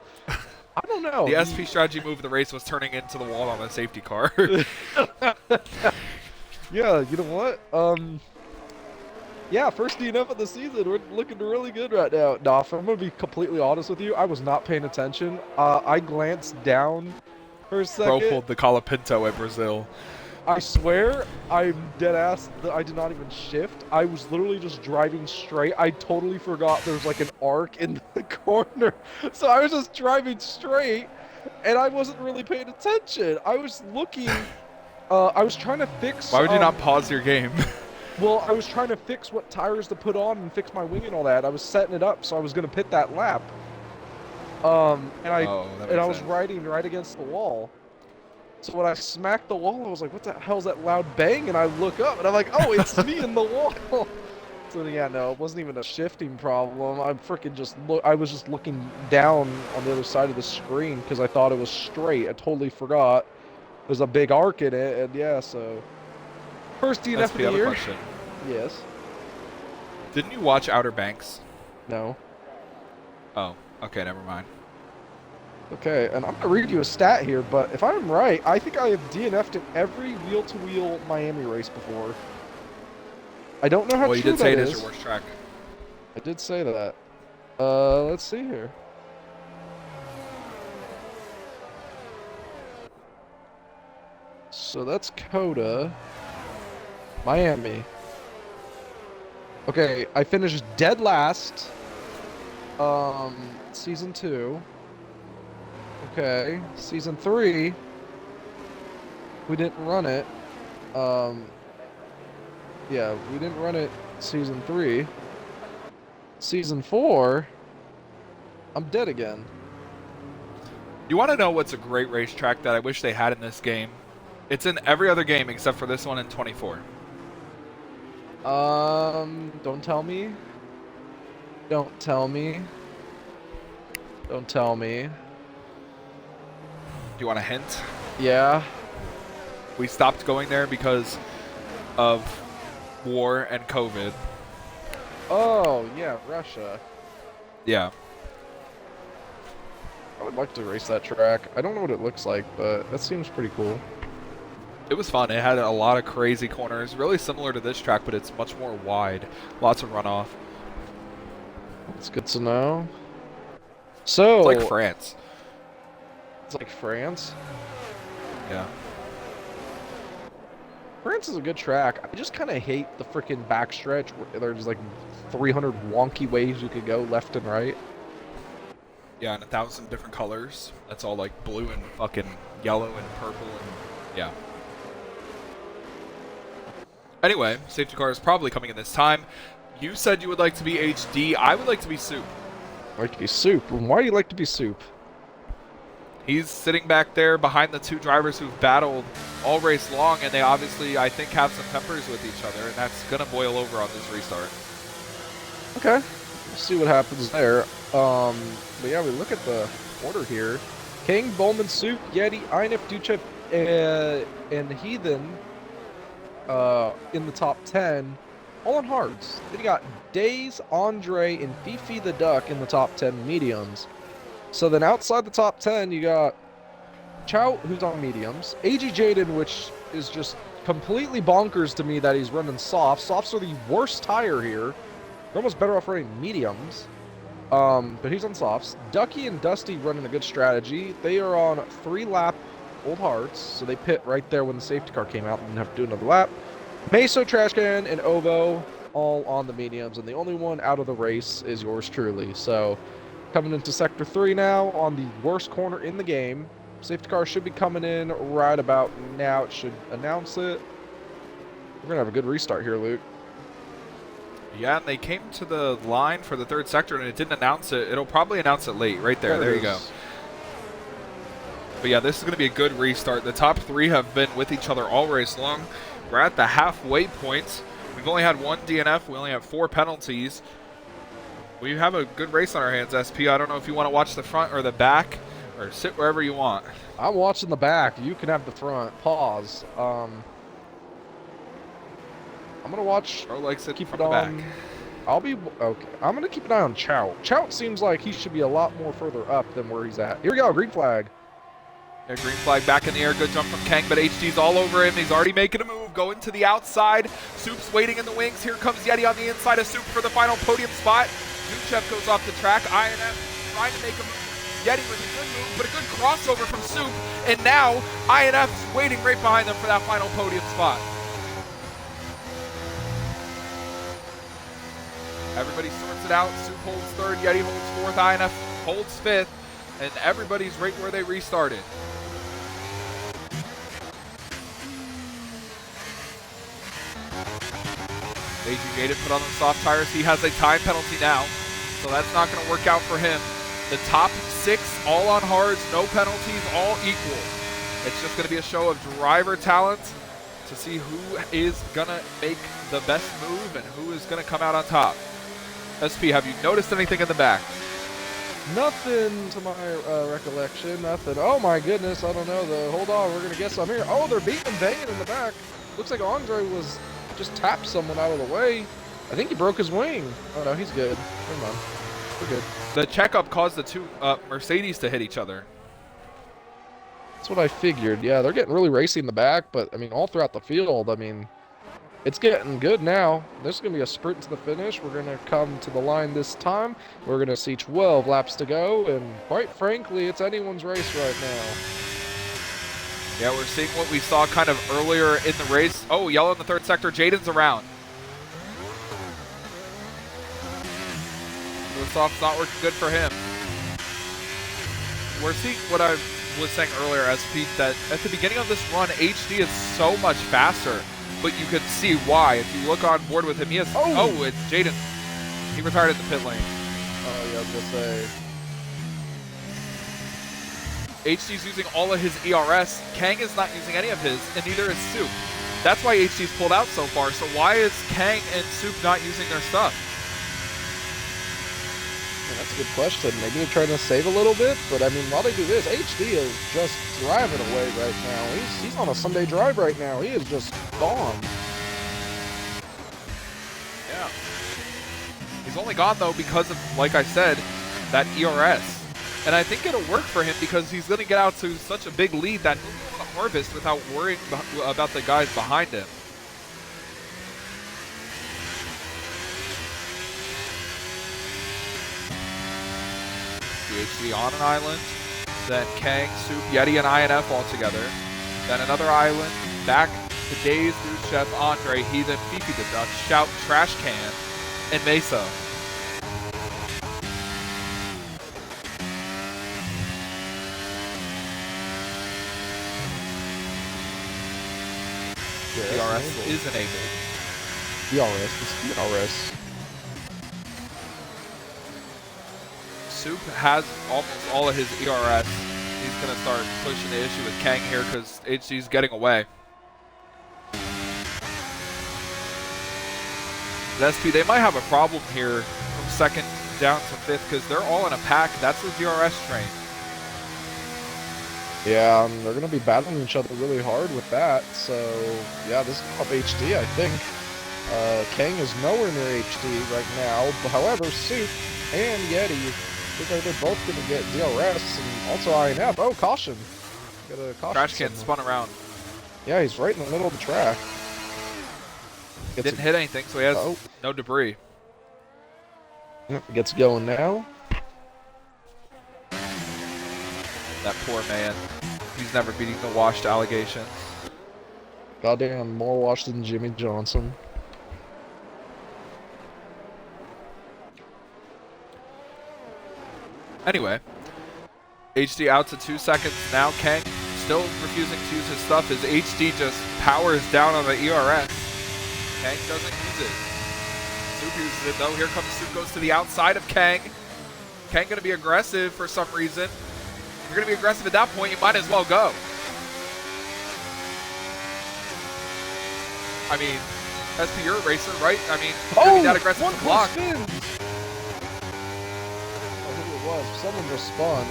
don't know. The SP strategy move of the race was turning into the wall on a safety car. Yeah, you know what? Yeah, first DNF of the season. We're looking really good right now. Nah, if I'm gonna be completely honest with you, I was not paying attention. I glanced down for a second. Bro pulled the Colapinto at Brazil. I swear, I'm dead ass that I did not even shift. I was literally just driving straight. I totally forgot there was like an arc in the corner. So I was just driving straight, and I wasn't really paying attention. I was looking, I was trying to fix... Why would you not pause your game? Well, I was trying to fix what tires to put on and fix my wing and all that. I was setting it up so I was going to pit that lap. And I was riding right against the wall. So when I smacked the wall, I was like, what the hell's that loud bang? And I look up, and I'm like, oh, it's me in the wall. So yeah, no, it wasn't even a shifting problem. I was just looking down on the other side of the screen because I thought it was straight. I totally forgot there's a big arc in it, and yeah, so... First DNF of the year. Question. Yes. Didn't you watch Outer Banks? No. Oh, okay, never mind. Okay, and I'm going to read you a stat here, but if I'm right, I think I have DNF'd in every wheel-to-wheel Miami race before. I don't know how true that is. Well, you did say it is your worst track. I did say that. Let's see here. So that's Coda. Miami. Okay, I finished dead last. Season 2. Okay, season 3, we didn't run it. Yeah, we didn't run it season 3. Season 4, I'm dead again. You want to know what's a great racetrack that I wish they had in this game? It's in every other game except for this one in 24. Don't tell me. Don't tell me. Don't tell me. Do you want a hint? Yeah. We stopped going there because of war and COVID. Oh, yeah, Russia. Yeah. I would like to race that track. I don't know what it looks like, but that seems pretty cool. It was fun. It had a lot of crazy corners, really similar to this track, but it's much more wide. Lots of runoff. That's good to know. So... It's like France. It's like France? Yeah. France is a good track. I just kind of hate the freaking backstretch where there's like 300 wonky ways you could go left and right. Yeah, and 1,000 different colors. That's all like blue and fucking yellow and purple and yeah. Anyway, safety car is probably coming in this time. You said you would like to be HD. I would like to be Soup. I like to be Soup. Why do you like to be Soup? He's sitting back there behind the two drivers who've battled all race long, and they obviously, I think, have some tempers with each other, and that's going to boil over on this restart. Okay. We'll see what happens there. But yeah, we look at the order here. King, Bowman, Soup, Yeti, Einef, Duchev, and Heathen in the top 10, all on hards. Then you got Days, Andre, and Fifi the Duck in the top 10 mediums. So then outside the top 10, you got Chow, who's on mediums. AG Jaden, which is just completely bonkers to me that he's running softs. Softs are the worst tire here. They're almost better off running mediums. But he's on softs. Ducky and Dusty running a good strategy. They are on 3-lap old hards, so they pit right there when the safety car came out and didn't have to do another lap. Meso, Trashcan, and Ovo all on the mediums, and the only one out of the race is yours truly. So, coming into Sector 3 now on the worst corner in the game. Safety car should be coming in right about now. It should announce it. We're going to have a good restart here, Luke. Yeah, and they came to the line for the third sector, and it didn't announce it. It'll probably announce it late. Right there. There you go. But yeah, this is going to be a good restart. The top three have been with each other all race long. We're at the halfway point. We've only had one DNF. We only have 4 penalties. We have a good race on our hands, SP. I don't know if you want to watch the front or the back, or sit wherever you want. I'm watching the back. You can have the front. Pause. I'm gonna watch. Or likes it keep from it the on. back. I'll be okay. I'm gonna keep an eye on Chow. Chow seems like he should be a lot more further up than where he's at. Here we go. Green flag. Yeah, green flag back in the air. Good jump from Kang, but HD's all over him. He's already making a move. Going to the outside. Soup's waiting in the wings. Here comes Yeti on the inside of Soup for the final podium spot. Chef goes off the track. INF trying to make a move. Yeti with a good move, but a good crossover from Soup. And now INF's waiting right behind them for that final podium spot. Everybody sorts it out. Soup holds third. Yeti holds fourth. INF holds fifth. And everybody's right where they restarted. Adrian Jaded put on the soft tires. He has a time penalty now, so that's not going to work out for him. The top 6 all on hards, no penalties, all equal. It's just going to be a show of driver talent to see who is going to make the best move and who is going to come out on top. SP, have you noticed anything in the back? Nothing to my recollection. Nothing. Oh my goodness. I don't know. Hold on. We're going to get some here. Oh, they're beating and banging in the back. Looks like Andre was just tapped someone out of the way. I think he broke his wing. Oh no, he's good. Never mind. We're good. The checkup caused the 2 Mercedes to hit each other. That's what I figured. Yeah, they're getting really racy in the back, but I mean, all throughout the field, I mean, it's getting good now. There's going to be a sprint to the finish. We're going to come to the line this time. We're going to see 12 laps to go, and quite frankly, it's anyone's race right now. Yeah, we're seeing what we saw kind of earlier in the race. Oh, yellow in the third sector. Jaden's around. This off's not working good for him. We're seeing what I was saying earlier, as Pete, that at the beginning of this run, HD is so much faster, but you can see why. If you look on board with him, he has. Oh, it's Jaden. He retired in the pit lane. Oh, yeah, I was going to say. HD's using all of his ERS. Kang is not using any of his, and neither is Soup. That's why HD's pulled out so far. So why is Kang and Soup not using their stuff? Yeah, that's a good question. Maybe they're trying to save a little bit, but I mean, while they do this, HD is just driving away right now. He's on a Sunday drive right now. He is just gone. Yeah. He's only gone, though, because of, like I said, that ERS. And I think it'll work for him because he's going to get out to such a big lead that he'll be able to harvest without worrying about the guys behind him. PhD on an island, then Kang, Soup, Yeti, and INF all together. Then another island, back to Daze, Dude Chef, Andre, Heathen, Fifi the Duck, Shout, Trash Can, and Mesa. DRS is enabled. DRS. Soup has almost all of his ERS. He's going to start pushing the issue with Kang here because HD's getting away. SP, they might have a problem here from second down to fifth because they're all in a pack. That's the DRS train. Yeah, they're going to be battling each other really hard with that. So, yeah, this is up HD, I think. Kang is nowhere near HD right now. But however, Soup and Yeti, I think they're both going to get DRS and also INF. Oh, caution. Got a caution. Trash can spun around. Yeah, he's right in the middle of the track. Didn't hit anything, so he has no debris. Gets going now. That poor man. He's never beating the washed allegations. Goddamn, more washed than Jimmy Johnson. Anyway, HD out to 2 seconds now. Kang still refusing to use his stuff as HD just powers down on the ERS. Kang doesn't use it. Soup uses it though. Here comes Soup, goes to the outside of Kang. Kang gonna be aggressive for some reason. If you're gonna be aggressive at that point, you might as well go. I mean, SP, you're a racer, right? I mean, you're gonna be that aggressive to block. I think it was. Someone just spun,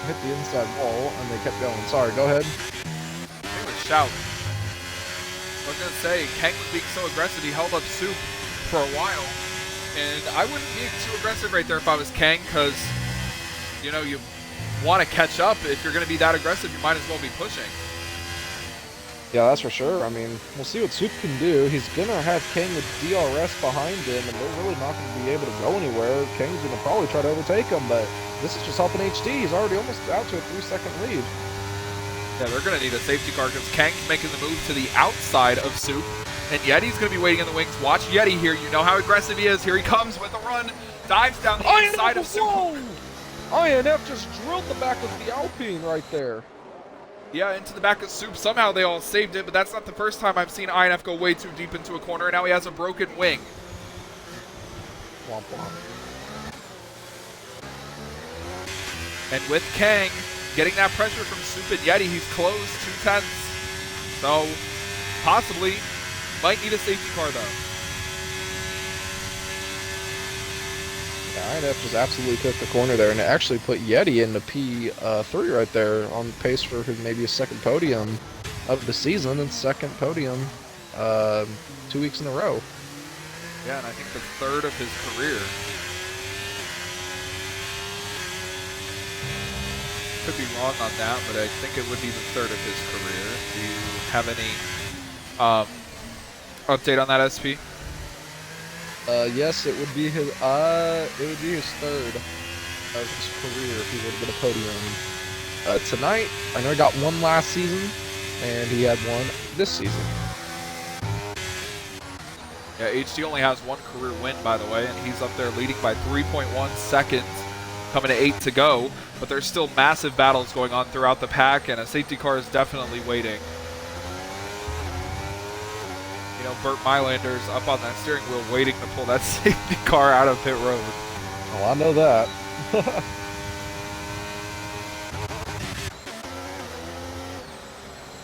hit the inside wall, and they kept going. Sorry, go ahead. I think it was Shout. I was gonna say, Kang was being so aggressive, he held up Soup for a while. And I wouldn't be too aggressive right there if I was Kang, because, you know, you want to catch up. If you're going to be that aggressive, you might as well be pushing. Yeah, that's for sure. I mean, we'll see what Soup can do. He's going to have Kang with DRS behind him, and they're really not going to be able to go anywhere. Kang's going to probably try to overtake him, but this is just helping HD. He's already almost out to a 3-second lead. Yeah, they're going to need a safety car because Kang's making the move to the outside of Soup. And Yeti's going to be waiting in the wings. Watch Yeti here. You know how aggressive he is. Here he comes with a run. Dives down the inside of Soup. INF just drilled the back of the Alpine right there. Yeah, into the back of Soup. Somehow they all saved it, but that's not the first time I've seen INF go way too deep into a corner. And now he has a broken wing. Womp womp. And with Kang getting that pressure from Soup and Yeti, he's close 2/10. So, possibly, might need a safety car though. Yeah, INF just absolutely took the corner there, and it actually put Yeti in the P3 right there on pace for maybe a second podium of the season and second podium 2 weeks in a row. Yeah, and I think the third of his career. Could be wrong on that, but I think it would be the third of his career. Do you have any update on that, SP? Yes, it would be his third of his career if he would have been a podium. Tonight, I know he got one last season, and he had one this season. Yeah, HD only has one career win, by the way, and he's up there leading by 3.1 seconds, coming to 8 to go. But there's still massive battles going on throughout the pack, and a safety car is definitely waiting. You know, Burt Mylander's up on that steering wheel waiting to pull that safety car out of pit road. Oh, I know that.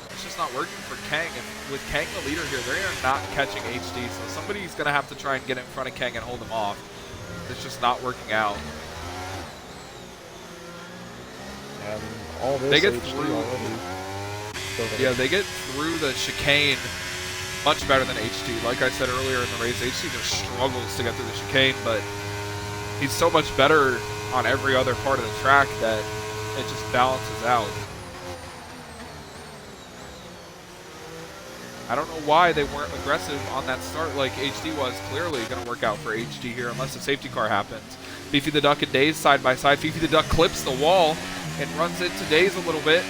It's just not working for Kang, and with Kang the leader here, they are not catching HD, so somebody's going to have to try and get in front of Kang and hold him off. It's just not working out. And all this they get HD through. already. Yeah, they get through the chicane much better than HD. Like I said earlier in the race, HD just struggles to get through the chicane, but he's so much better on every other part of the track that it just balances out. I don't know why they weren't aggressive on that start like HD was. Clearly going to work out for HD here unless a safety car happens. Fifi the Duck and Daze side by side. Fifi the Duck clips the wall and runs it to Daze a little bit.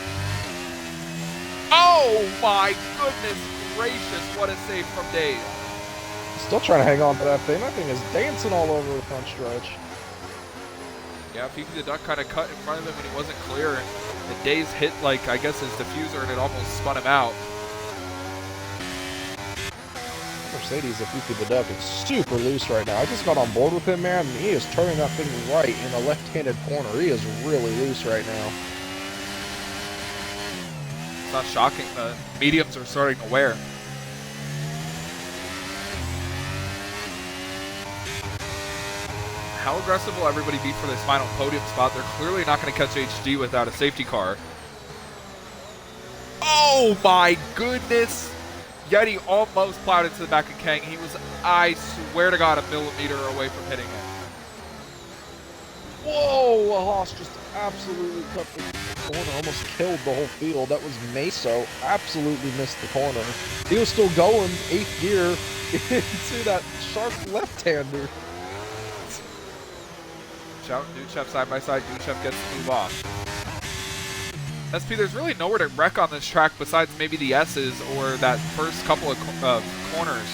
Oh my goodness gracious, what a save from Daze. Still trying to hang on to that thing. That thing is dancing all over the front stretch. Yeah, Fifi the Duck kind of cut in front of him when he wasn't clear. And Daze hit, like, I guess his diffuser and it almost spun him out. Mercedes, if Fifi the Duck, is super loose right now. I just got on board with him, man, and he is turning that thing right in a left-handed corner. He is really loose right now. It's not shocking. The mediums are starting to wear. How aggressive will everybody be for this final podium spot? They're clearly not going to catch HD without a safety car. Oh my goodness! Yeti almost plowed into the back of Kang. He was, I swear to God, a millimeter away from hitting him. Whoa, Haas just absolutely cut the corner, almost killed the whole field. That was Meso, absolutely missed the corner. He was still going, 8th gear, into that sharp left-hander. Shout and Duchev side by side. Duchev gets to move off. SP, there's really nowhere to wreck on this track besides maybe the S's or that first couple of corners.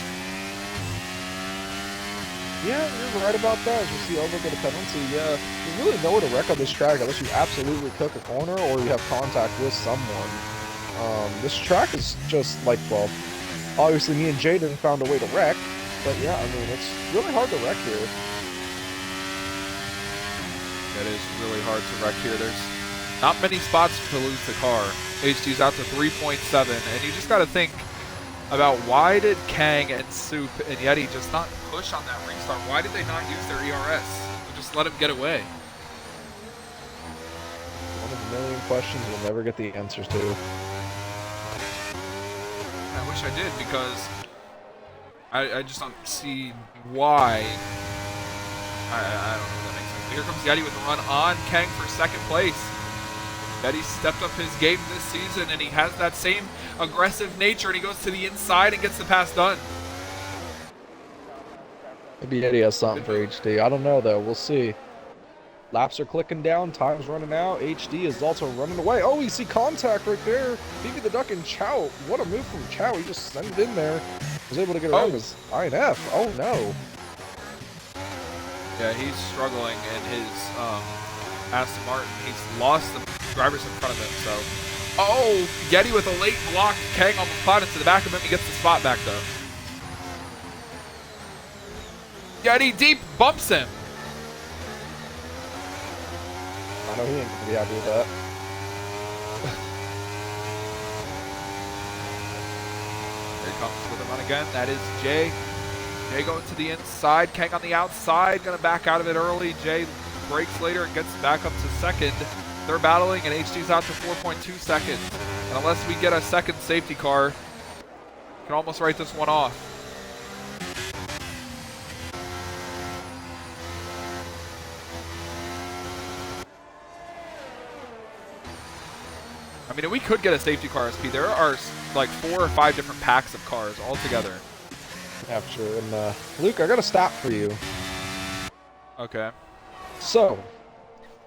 Yeah, you're right about that. As we see Elmo get a penalty, yeah. There's really nowhere to wreck on this track unless you absolutely cook a corner or you have contact with someone. This track is just like, well, obviously me and Jaden found a way to wreck, but yeah, I mean, it's really hard to wreck here. It is really hard to wreck here. There's not many spots to lose the car. HD's out to 3.7, and you just got to think about why did Kang and Soup and Yeti just not push on that restart? Why did they not use their ERS? Just let him get away. One of a million questions we'll never get the answers to. I wish I did, because I just don't see why. I don't know if that makes sense. But here comes Yeti with a run on Kang for second place. Yeti stepped up his game this season, and he has that same aggressive nature, and he goes to the inside and gets the pass done. Maybe Yeti has something for HD. I don't know, though. We'll see. Laps are clicking down. Time's running out. HD is also running away. Oh, we see contact right there. Phoebe the Duck and Chow. What a move from Chow. He just sent it in there. Was able to get around his INF. Oh, no. Yeah, he's struggling in his Aston Martin. He's lost the drivers in front of him, so. Oh, Yeti with a late block. Kang almost plowed into the back of him. He gets the spot back, though. Yeti deep bumps him. I know he ain't gonna be happy with that. Here he comes with a run again. That is Jay. Jay going to the inside. Kang on the outside. Going to back out of it early. Jay breaks later and gets back up to second. They're battling, and HD's out to 4.2 seconds. And unless we get a second safety car, we can almost write this one off. I mean, we could get a safety car SP. There are like 4 or 5 different packs of cars all together. Yeah, sure. And Luke, I got a stat for you. Okay. So,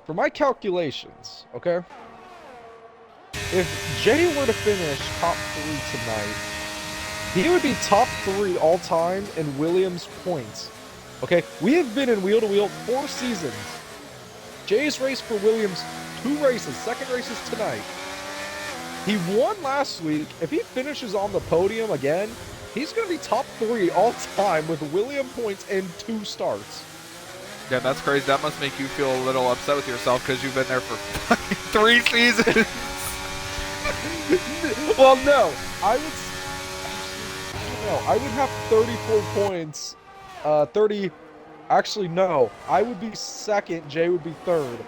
for my calculations, okay, if Jay were to finish top 3 tonight, he would be top 3 all time in Williams points. Okay, we have been in wheel-to-wheel 4 seasons. Jay's race for Williams, 2 races. Second race is tonight. He won last week. If he finishes on the podium again, he's going to be top 3 all time with William points and 2 starts. Yeah, that's crazy. That must make you feel a little upset with yourself because you've been there for 3 seasons. Well, no. I would have 34 points. 30. Actually, no. I would be second. Jay would be third.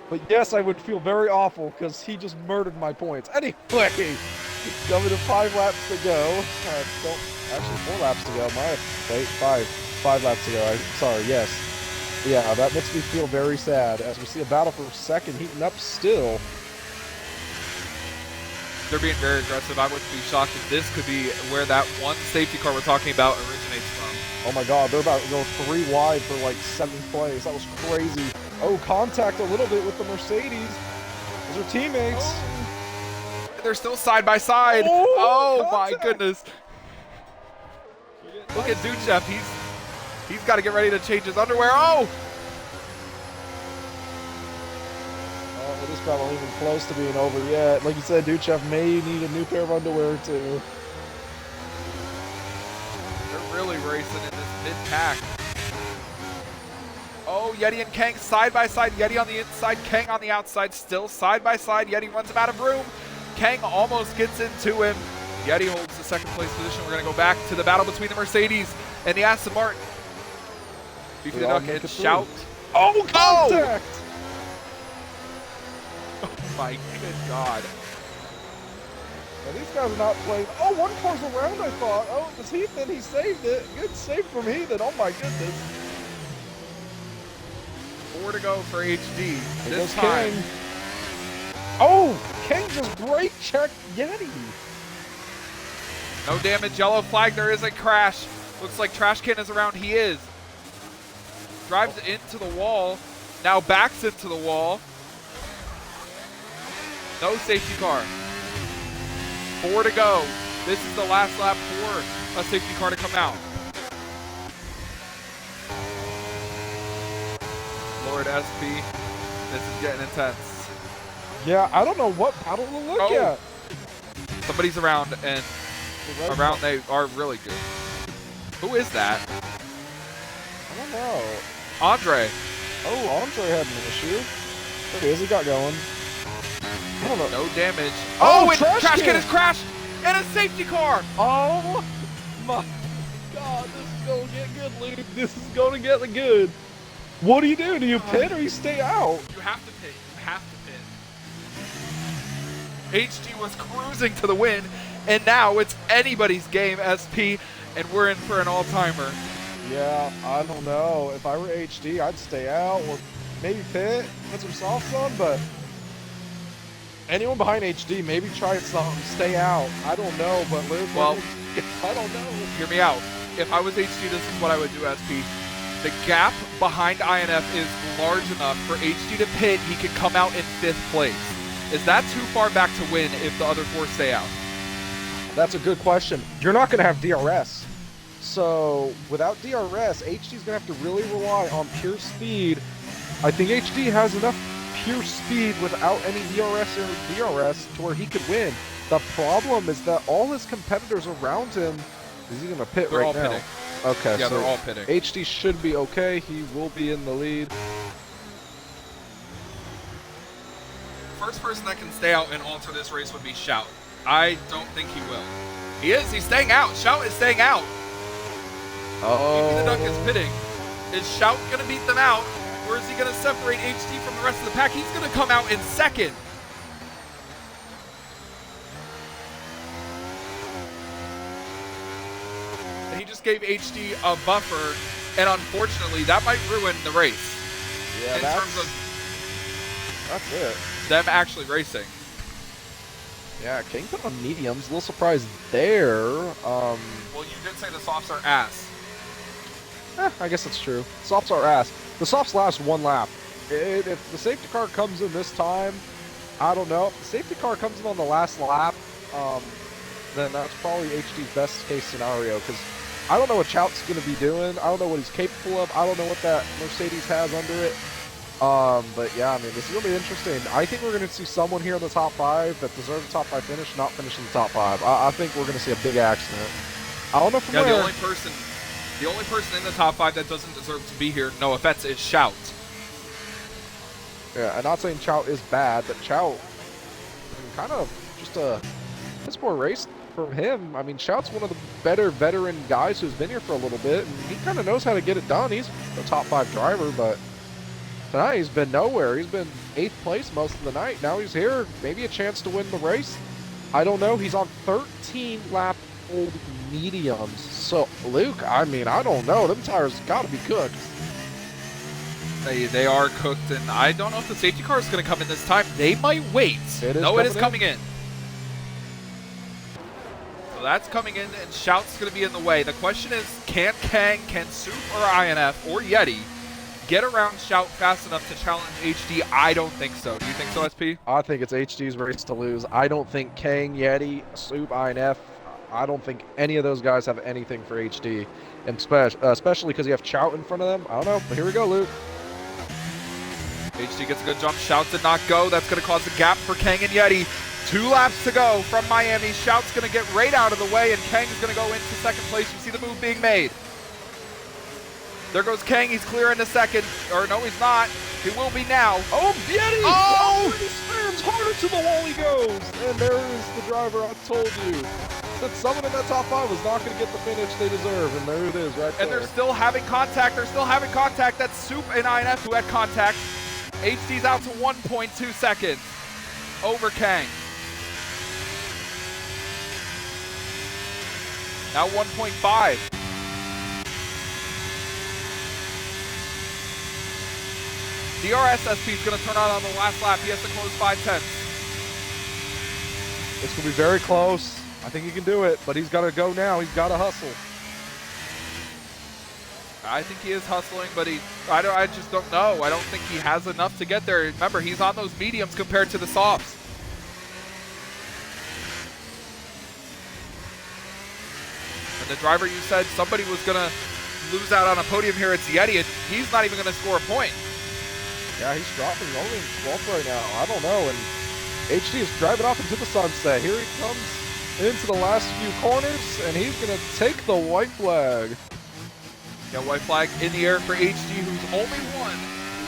But yes, I would feel very awful because he just murdered my points. Anyway, coming to 5 laps to go. Actually, 4 laps to go. Wait, 5 laps to go. Sorry, yes. Yeah, that makes me feel very sad as we see a battle for second heating up still. They're being very aggressive. I wouldn't be shocked if this could be where that one safety car we're talking about originates from. Oh my god, they're about to go 3 wide for like 7th place. That was crazy. Oh, contact a little bit with the Mercedes. Those are teammates. Oh. They're still side by side. Oh my goodness. Look at Duchef. He's got to get ready to change his underwear. Oh, this battle isn't even close to being over yet. Like you said, Duchef may need a new pair of underwear too. They're really racing in this mid-pack. Oh, Yeti and Kang side by side. Yeti on the inside, Kang on the outside. Still side by side. Yeti runs him out of room. Kang almost gets into him. Yeti holds the second place position. We're going to go back to the battle between the Mercedes and the Aston Martin. Beefy the Duck and Shout. Oh, contact! Oh my good god. Now, these guys are not playing. Oh, one car's around, I thought. Oh, it was Heathen. He saved it. Good save from Heathen. Oh my goodness. 4 to go for HD. Here This goes time. King. Oh, King just brake checked Yeti. No damage. Yellow flag. There is a crash. Looks like Trash Can is around. He is. Drives into the wall. Now backs into the wall. No safety car. 4 to go. This is the last lap for a safety car to come out. Lord, SP. This is getting intense. Yeah, I don't know what battle to look Oh. at. Somebody's around, and around they are really good. Who is that? I don't know. Andre. Oh, Andre had an issue. There it is. He got going. I don't know. No damage. Oh, And trash trash can can has crashed! And a safety car! Oh my God! This is gonna get good, Luke. This is gonna get good. What do you do? Do you pit or you stay out? You have to pit. You have to pit. HD was cruising to the win, and now it's anybody's game, SP, and we're in for an all-timer. Yeah, I don't know. If I were HD, I'd stay out or maybe pit, put some softs on, but anyone behind HD, maybe try something, stay out. I don't know, but Luke, Well, I don't know. Hear me out. If I was HD, this is what I would do, SP. The gap behind INF is large enough for HD to pit. He could come out in 5th place. Is that too far back to win if the other 4 stay out? That's a good question. You're not going to have DRS. So without DRS, HD's going to have to really rely on pure speed. I think HD has enough pure speed without any DRS or DRS to where he could win. The problem is that all his competitors around him, is he going to pit They're right all now? pitting. Okay, Yeah, so they're all pitting. HD should be okay. He will be in the lead. First person that can stay out and alter this race would be Shout. I don't think he will. He is. He's staying out. Shout is staying out. Oh. The Duck is pitting. Is Shout going to beat them out? Or is he going to separate HD from the rest of the pack? He's going to come out in 2nd. And he just gave HD a buffer, and unfortunately, that might ruin the race. Yeah, in terms of that's it. them actually racing. Yeah, King put on mediums. A little surprised there. Well, you did say the softs are ass. I guess that's true. Softs are ass. The softs last 1 lap. If the safety car comes in this time, I don't know. If the safety car comes in on the last lap, then that's probably HD's best case scenario, because I don't know what Chout's going to be doing. I don't know what he's capable of. I don't know what that Mercedes has under it. But yeah, I mean, this is going to be interesting. I think we're going to see someone here in the top 5 that deserves a top 5 finish, not finish in the top 5. I think we're going to see a big accident. I don't know from Yeah, where. the only person in the top 5 that doesn't deserve to be here, no offense, is Shout. Yeah, I'm not saying Chout is bad, but Chout, I mean, kind of just a piss poor race from him. I mean, Chout's one of the better veteran guys who's been here for a little bit, and he kind of knows how to get it done. He's a top 5 driver, but tonight he's been nowhere. He's been 8th place most of the night. Now he's here, maybe a chance to win the race. I don't know. He's on 13 lap old mediums. So, Luke, I mean, I don't know. Them tires got to be cooked. They are cooked, and I don't know if the safety car is going to come in this time. They might wait. It is coming in. So that's coming in, and Shout's going to be in the way. The question is, can Kang, can Soup or INF or Yeti get around Shout fast enough to challenge HD? I don't think so. Do you think so, SP? I think it's HD's race to lose. I don't think Kang, Yeti, Soup, INF, I don't think any of those guys have anything for HD. And especially because you have Chout in front of them. I don't know, but here we go, Luke. HD gets a good jump. Shout did not go. That's going to cause a gap for Kang and Yeti. 2 laps to go from Miami. Shout's going to get right out of the way, and Kang's going to go into 2nd place. You see the move being made. There goes Kang. He's clear into 2nd. Or no, he's not. He will be now. Oh, Yeti! Oh! He spins harder to the wall he goes. And there is the driver I told you. That someone in that top 5 was not going to get the finish they deserve, and there it is right there. And they're still having contact. That's Soup and INF who had contact. HD's out to 1.2 seconds over Kang. Now 1.5. DRS SP is going to turn on the last lap. He has to close 5/10. This will be very close. I think he can do it, but he's got to go now. He's got to hustle. I think he is hustling, but I just don't know. I don't think he has enough to get there. Remember, he's on those mediums compared to the softs. And the driver you said somebody was going to lose out on a podium here. It's Yeti, and he's not even going to score a point. Yeah, he's dropping only in 12th right now. I don't know. And HD is driving off into the sunset. Here he comes into the last few corners, and he's going to take the white flag. Yeah, white flag in the air for HD, who's only won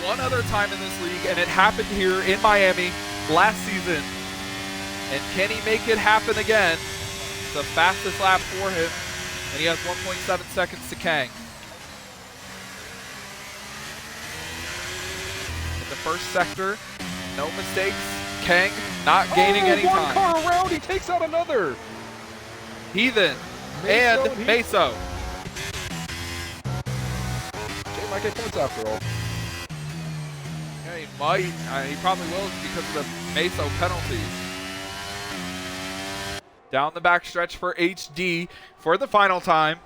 one other time in this league, and it happened here in Miami last season. And can he make it happen again? The fastest lap for him, and he has 1.7 seconds to Kang. In the first sector, no mistakes. Kang not gaining any one time. car around, he takes out another. Heathen and Meso. Jay might get points after all. Yeah, he might. He probably will because of the Meso penalty. Down the backstretch for HD for the final time.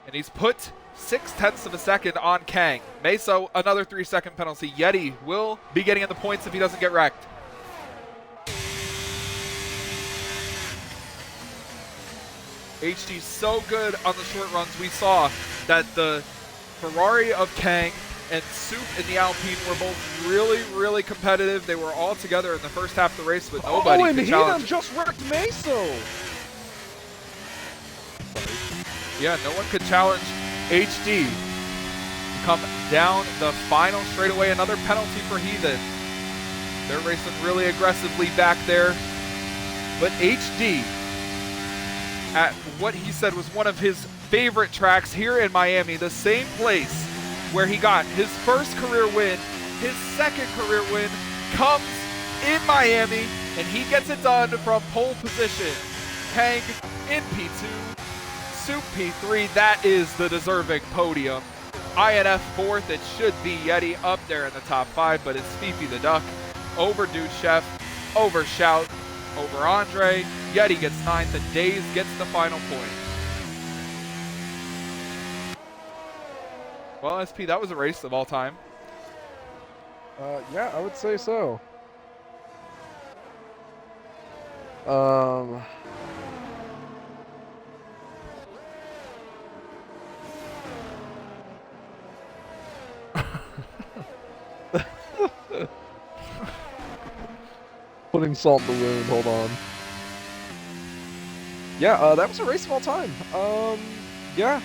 And he's put 0.6 of a second on Kang. Meso, another 3-second penalty. Yeti will be getting in the points if he doesn't get wrecked. HD's so good on the short runs. We saw that the Ferrari of Kang and Soup in the Alpine were both really, really competitive. They were all together in the first half of the race, but nobody could challenge. And just wrecked Meso. Yeah, no one could challenge HD. Come down the final straightaway. Another penalty for Heathen. They're racing really aggressively back there. But HD, at what he said was one of his favorite tracks here in Miami, the same place where he got his first career win, his second career win comes in Miami, and he gets it done from pole position. Kang in P2, Soup P3, that is the deserving podium. INF fourth, it should be Yeti up there in the top 5, but it's Fifi the Duck over Dude Chef, over Shout, over Andre. Yeti gets 9th, and Days gets the final point. Well, SP, that was a race of all time. Yeah, I would say so. Putting salt in the wound, hold on. Yeah, that was a race of all time. Yeah.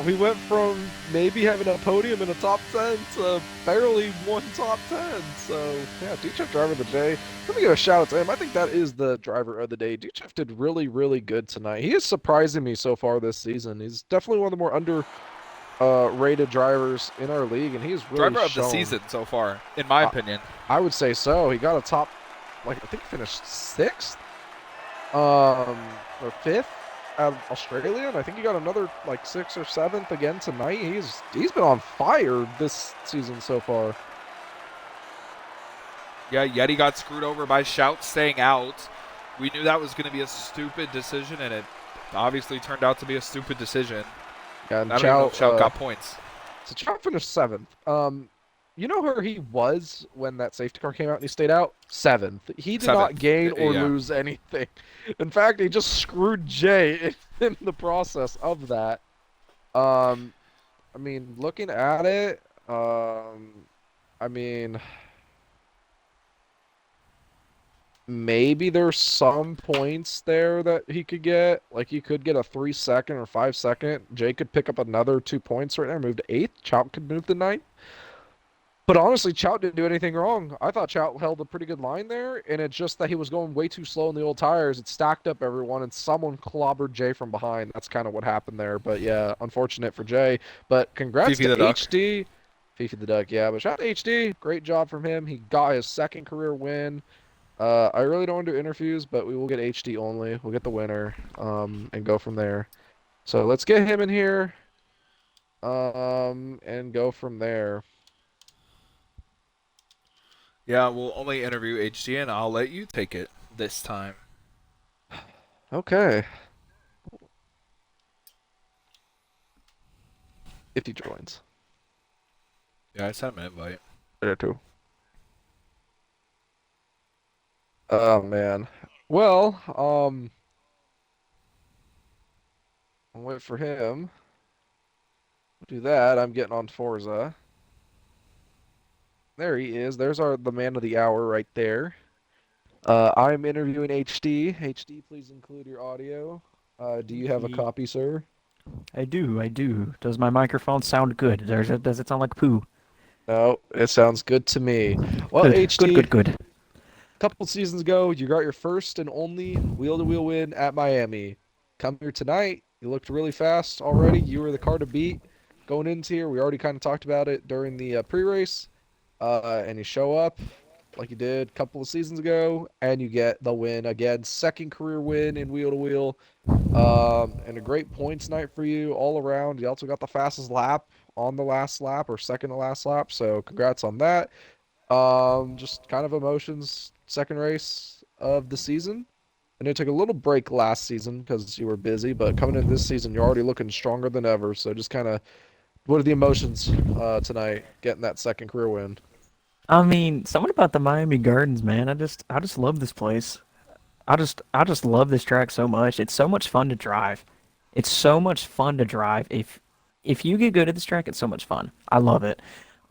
We went from maybe having a podium in a top 10 to barely one top 10. So, yeah, Duchef driver of the day. Let me give a shout out to him. I think that is the driver of the day. Duchef did really, really good tonight. He is surprising me so far this season. He's definitely one of the more rated drivers in our league, and he's really driver of the season so far, in my opinion. I would say so. He got a top, I think he finished 6th, or 5th out of Australia, and I think he got another 6th or 7th again tonight. He's been on fire this season so far. Yeah, Yeti got screwed over by Shout staying out. We knew that was going to be a stupid decision, and it obviously turned out to be a stupid decision. Yeah, and Shout got points. So Chow finished 7th. You know where he was when that safety car came out and he stayed out? 7th. He did not gain or lose anything. In fact, he just screwed Jay in the process of that. I mean, looking at it, I mean, maybe there's some points there that he could get. Like, he could get a 3-second or 5-second. Jay could pick up another 2 points right there, move to 8th. Chow could move to 9th. But honestly, Chow didn't do anything wrong. I thought Chow held a pretty good line there, and it's just that he was going way too slow in the old tires. It stacked up everyone, and someone clobbered Jay from behind. That's kind of what happened there. But yeah, unfortunate for Jay. But congrats to HD. Fifi the Duck, yeah. But shout out to HD. Great job from him. He got his 2nd career win. I really don't want to do interviews, but we will get HD only. We'll get the winner, and go from there. So let's get him in here, and go from there. Yeah, we'll only interview HD, and I'll let you take it this time. Okay. If he joins. Yeah, I sent him an invite. There too. Oh man. Well, I'll wait for him. We'll do that. I'm getting on Forza. There he is. There's the man of the hour right there. I'm interviewing HD. HD, please include your audio. Do you have a Ye- copy, sir? I do, I do. Does my microphone sound good? Does it sound like poo? No, it sounds good to me. Well, Good, good, HD, good, good. couple seasons ago, you got your first and only wheel-to-wheel win at Miami. Come here tonight, you looked really fast already. You were the car to beat going into here. We already kind of talked about it during the pre-race. And you show up like you did a couple of seasons ago, and you get the win again. Second career win in wheel-to-wheel. And a great points night for you all around. You also got the fastest lap on the last lap or second to last lap, so congrats on that. Just kind of emotions, second race of the season. And you took a little break last season because you were busy, but coming into this season, you're already looking stronger than ever. So just kind of, what are the emotions tonight, getting that second career win? I mean, something about the Miami Gardens, man. I just love this place. I just love this track so much. It's so much fun to drive. It's so much fun to drive. If you get good at this track, it's so much fun. I love it.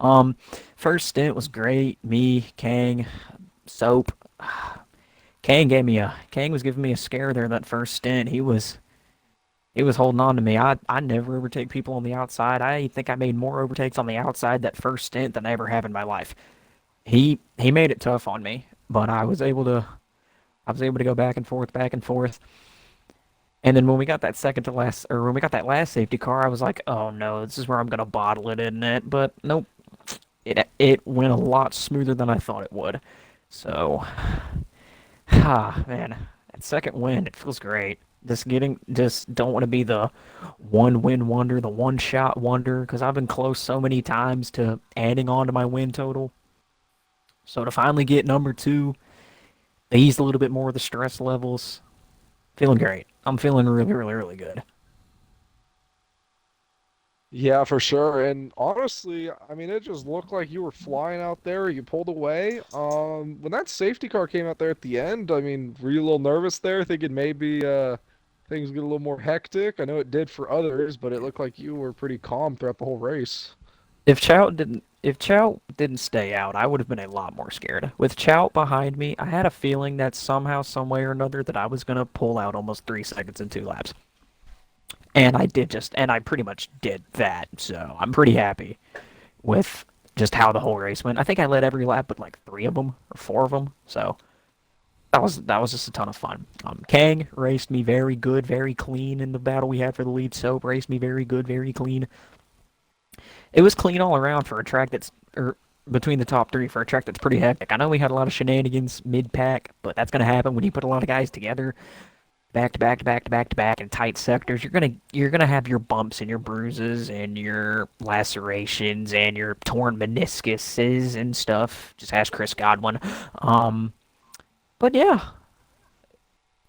Um, First stint was great. Me, Kang, Soap. Kang was giving me a scare there that first stint. He was holding on to me. I never overtake people on the outside. I think I made more overtakes on the outside that first stint than I ever have in my life. He made it tough on me, but I was able to go back and forth. And then when we got that second to last, or when we got that last safety car, I was like, oh no, this is where I'm gonna bottle it, isn't it? But nope, it went a lot smoother than I thought it would. So, ah, man, that second win, it feels great. Just don't want to be the one win wonder, the one shot wonder, because I've been close so many times to adding on to my win total. So to finally get number two, ease a little bit more of the stress levels. Feeling great. I'm feeling really, really, really good. Yeah, for sure. And honestly, I mean, it just looked like you were flying out there. You pulled away. When that safety car came out there at the end, I mean, were you a little nervous there, thinking maybe things get a little more hectic? I know it did for others, but it looked like you were pretty calm throughout the whole race. If Chow didn't stay out, I would have been a lot more scared. With Chow behind me, I had a feeling that somehow, some way or another, that I was gonna pull out almost 3 seconds in 2 laps. And I pretty much did that. So I'm pretty happy with just how the whole race went. I think I led every lap but like three of them or four of them. So that was just a ton of fun. Kang raced me very good, very clean in the battle we had for the lead. Soap raced me very good, very clean. It was clean all around for a track that's between the top three for a track that's pretty hectic. I know we had a lot of shenanigans mid pack, but that's gonna happen when you put a lot of guys together, back to back to back to back to back in tight sectors. You're gonna have your bumps and your bruises and your lacerations and your torn meniscuses and stuff. Just ask Chris Godwin. Um, but yeah,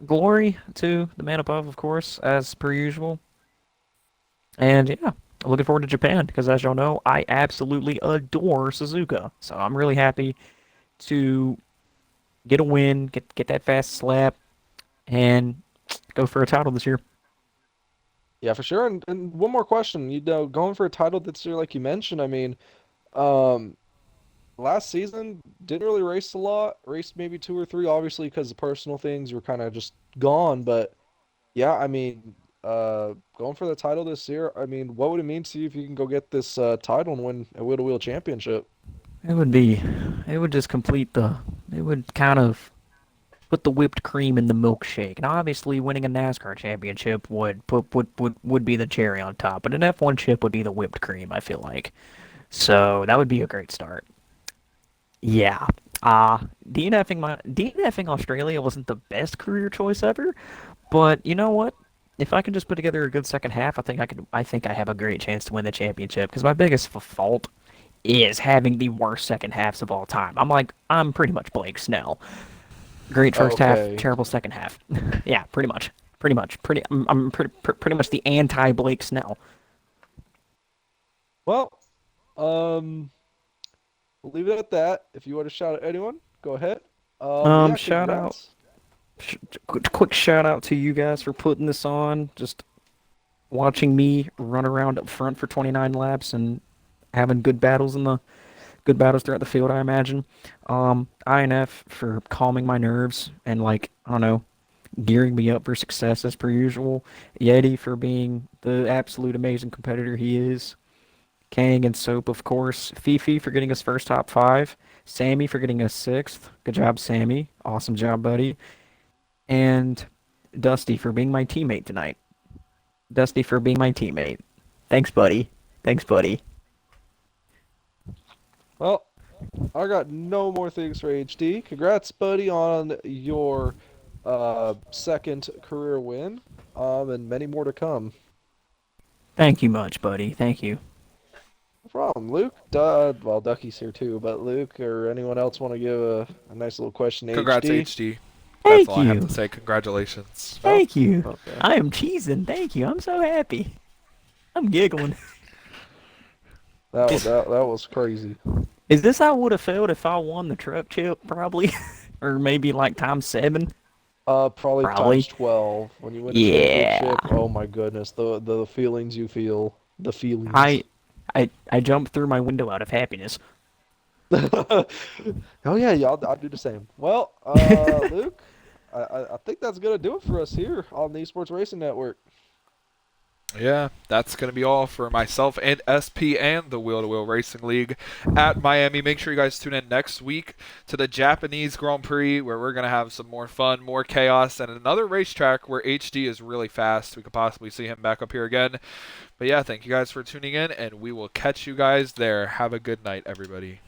glory to the man above, of course, as per usual. And yeah, looking forward to Japan because, as y'all know, I absolutely adore Suzuka. So I'm really happy to get a win, get that fast slap, and go for a title this year. Yeah, for sure. And one more question. You know, going for a title this year, like you mentioned, I mean, um, last season didn't really race a lot. Raced maybe two or three, obviously, because of personal things were kind of just gone. But yeah, I mean, going for the title this year, I mean, what would it mean to you if you can go get this title and win a wheel-to-wheel championship? It would be, it would just complete the, it would kind of put the whipped cream in the milkshake. And obviously, winning a NASCAR championship would be the cherry on top, but an F1 chip would be the whipped cream. I feel like so that would be a great start. Yeah. DNFing Australia wasn't the best career choice ever, but you know what? If I can just put together a good second half, I think I have a great chance to win the championship. Because my biggest fault is having the worst second halves of all time. I'm pretty much Blake Snell. Great first half, Okay. terrible second half. Yeah, pretty much. I'm pretty much the anti Blake Snell. Well, um, we'll leave it at that. If you want to shout at anyone, go ahead. But yeah, Shout out, congrats. quick shout out to you guys for putting this on. Just watching me run around up front for 29 laps and having good battles in the good battles throughout the field, I imagine. INF for calming my nerves and like I don't know, gearing me up for success as per usual. Yeti for being the absolute amazing competitor he is. Kang and Soap, of course. Fifi for getting his first top 5. Sammy for getting us 6th. Good job, Sammy. Awesome job, buddy. And Dusty for being my teammate tonight. Dusty for being my teammate. Thanks, buddy. Thanks, buddy. Well, I got no more things for HD. Congrats, buddy, on your second career win, and many more to come. Thank you much, buddy. Thank you. No problem, Luke. Well, Ducky's here too, but Luke or anyone else want to give a nice little question to Congrats, HD? HD. Thank That's all I have you. to say. Congratulations. Thank you. Okay. I am cheesing. Thank you. I'm so happy. I'm giggling. That was crazy. Is this how I would have felt if I won the truck chip, probably? Or maybe like times 7? Probably Probably. times 12 when you win a Yeah. championship. Oh my goodness, the feelings you feel, the feelings. I jumped through my window out of happiness. Oh yeah, I'll do the same. Well, Luke, I think that's gonna do it for us here on the Esports Racing Network. Yeah, that's going to be all for myself and SP and the Wheel to Wheel Racing League at Miami. Make sure you guys tune in next week to the Japanese Grand Prix where we're going to have some more fun, more chaos, and another racetrack where HD is really fast. We could possibly see him back up here again. But yeah, thank you guys for tuning in, and we will catch you guys there. Have a good night, everybody.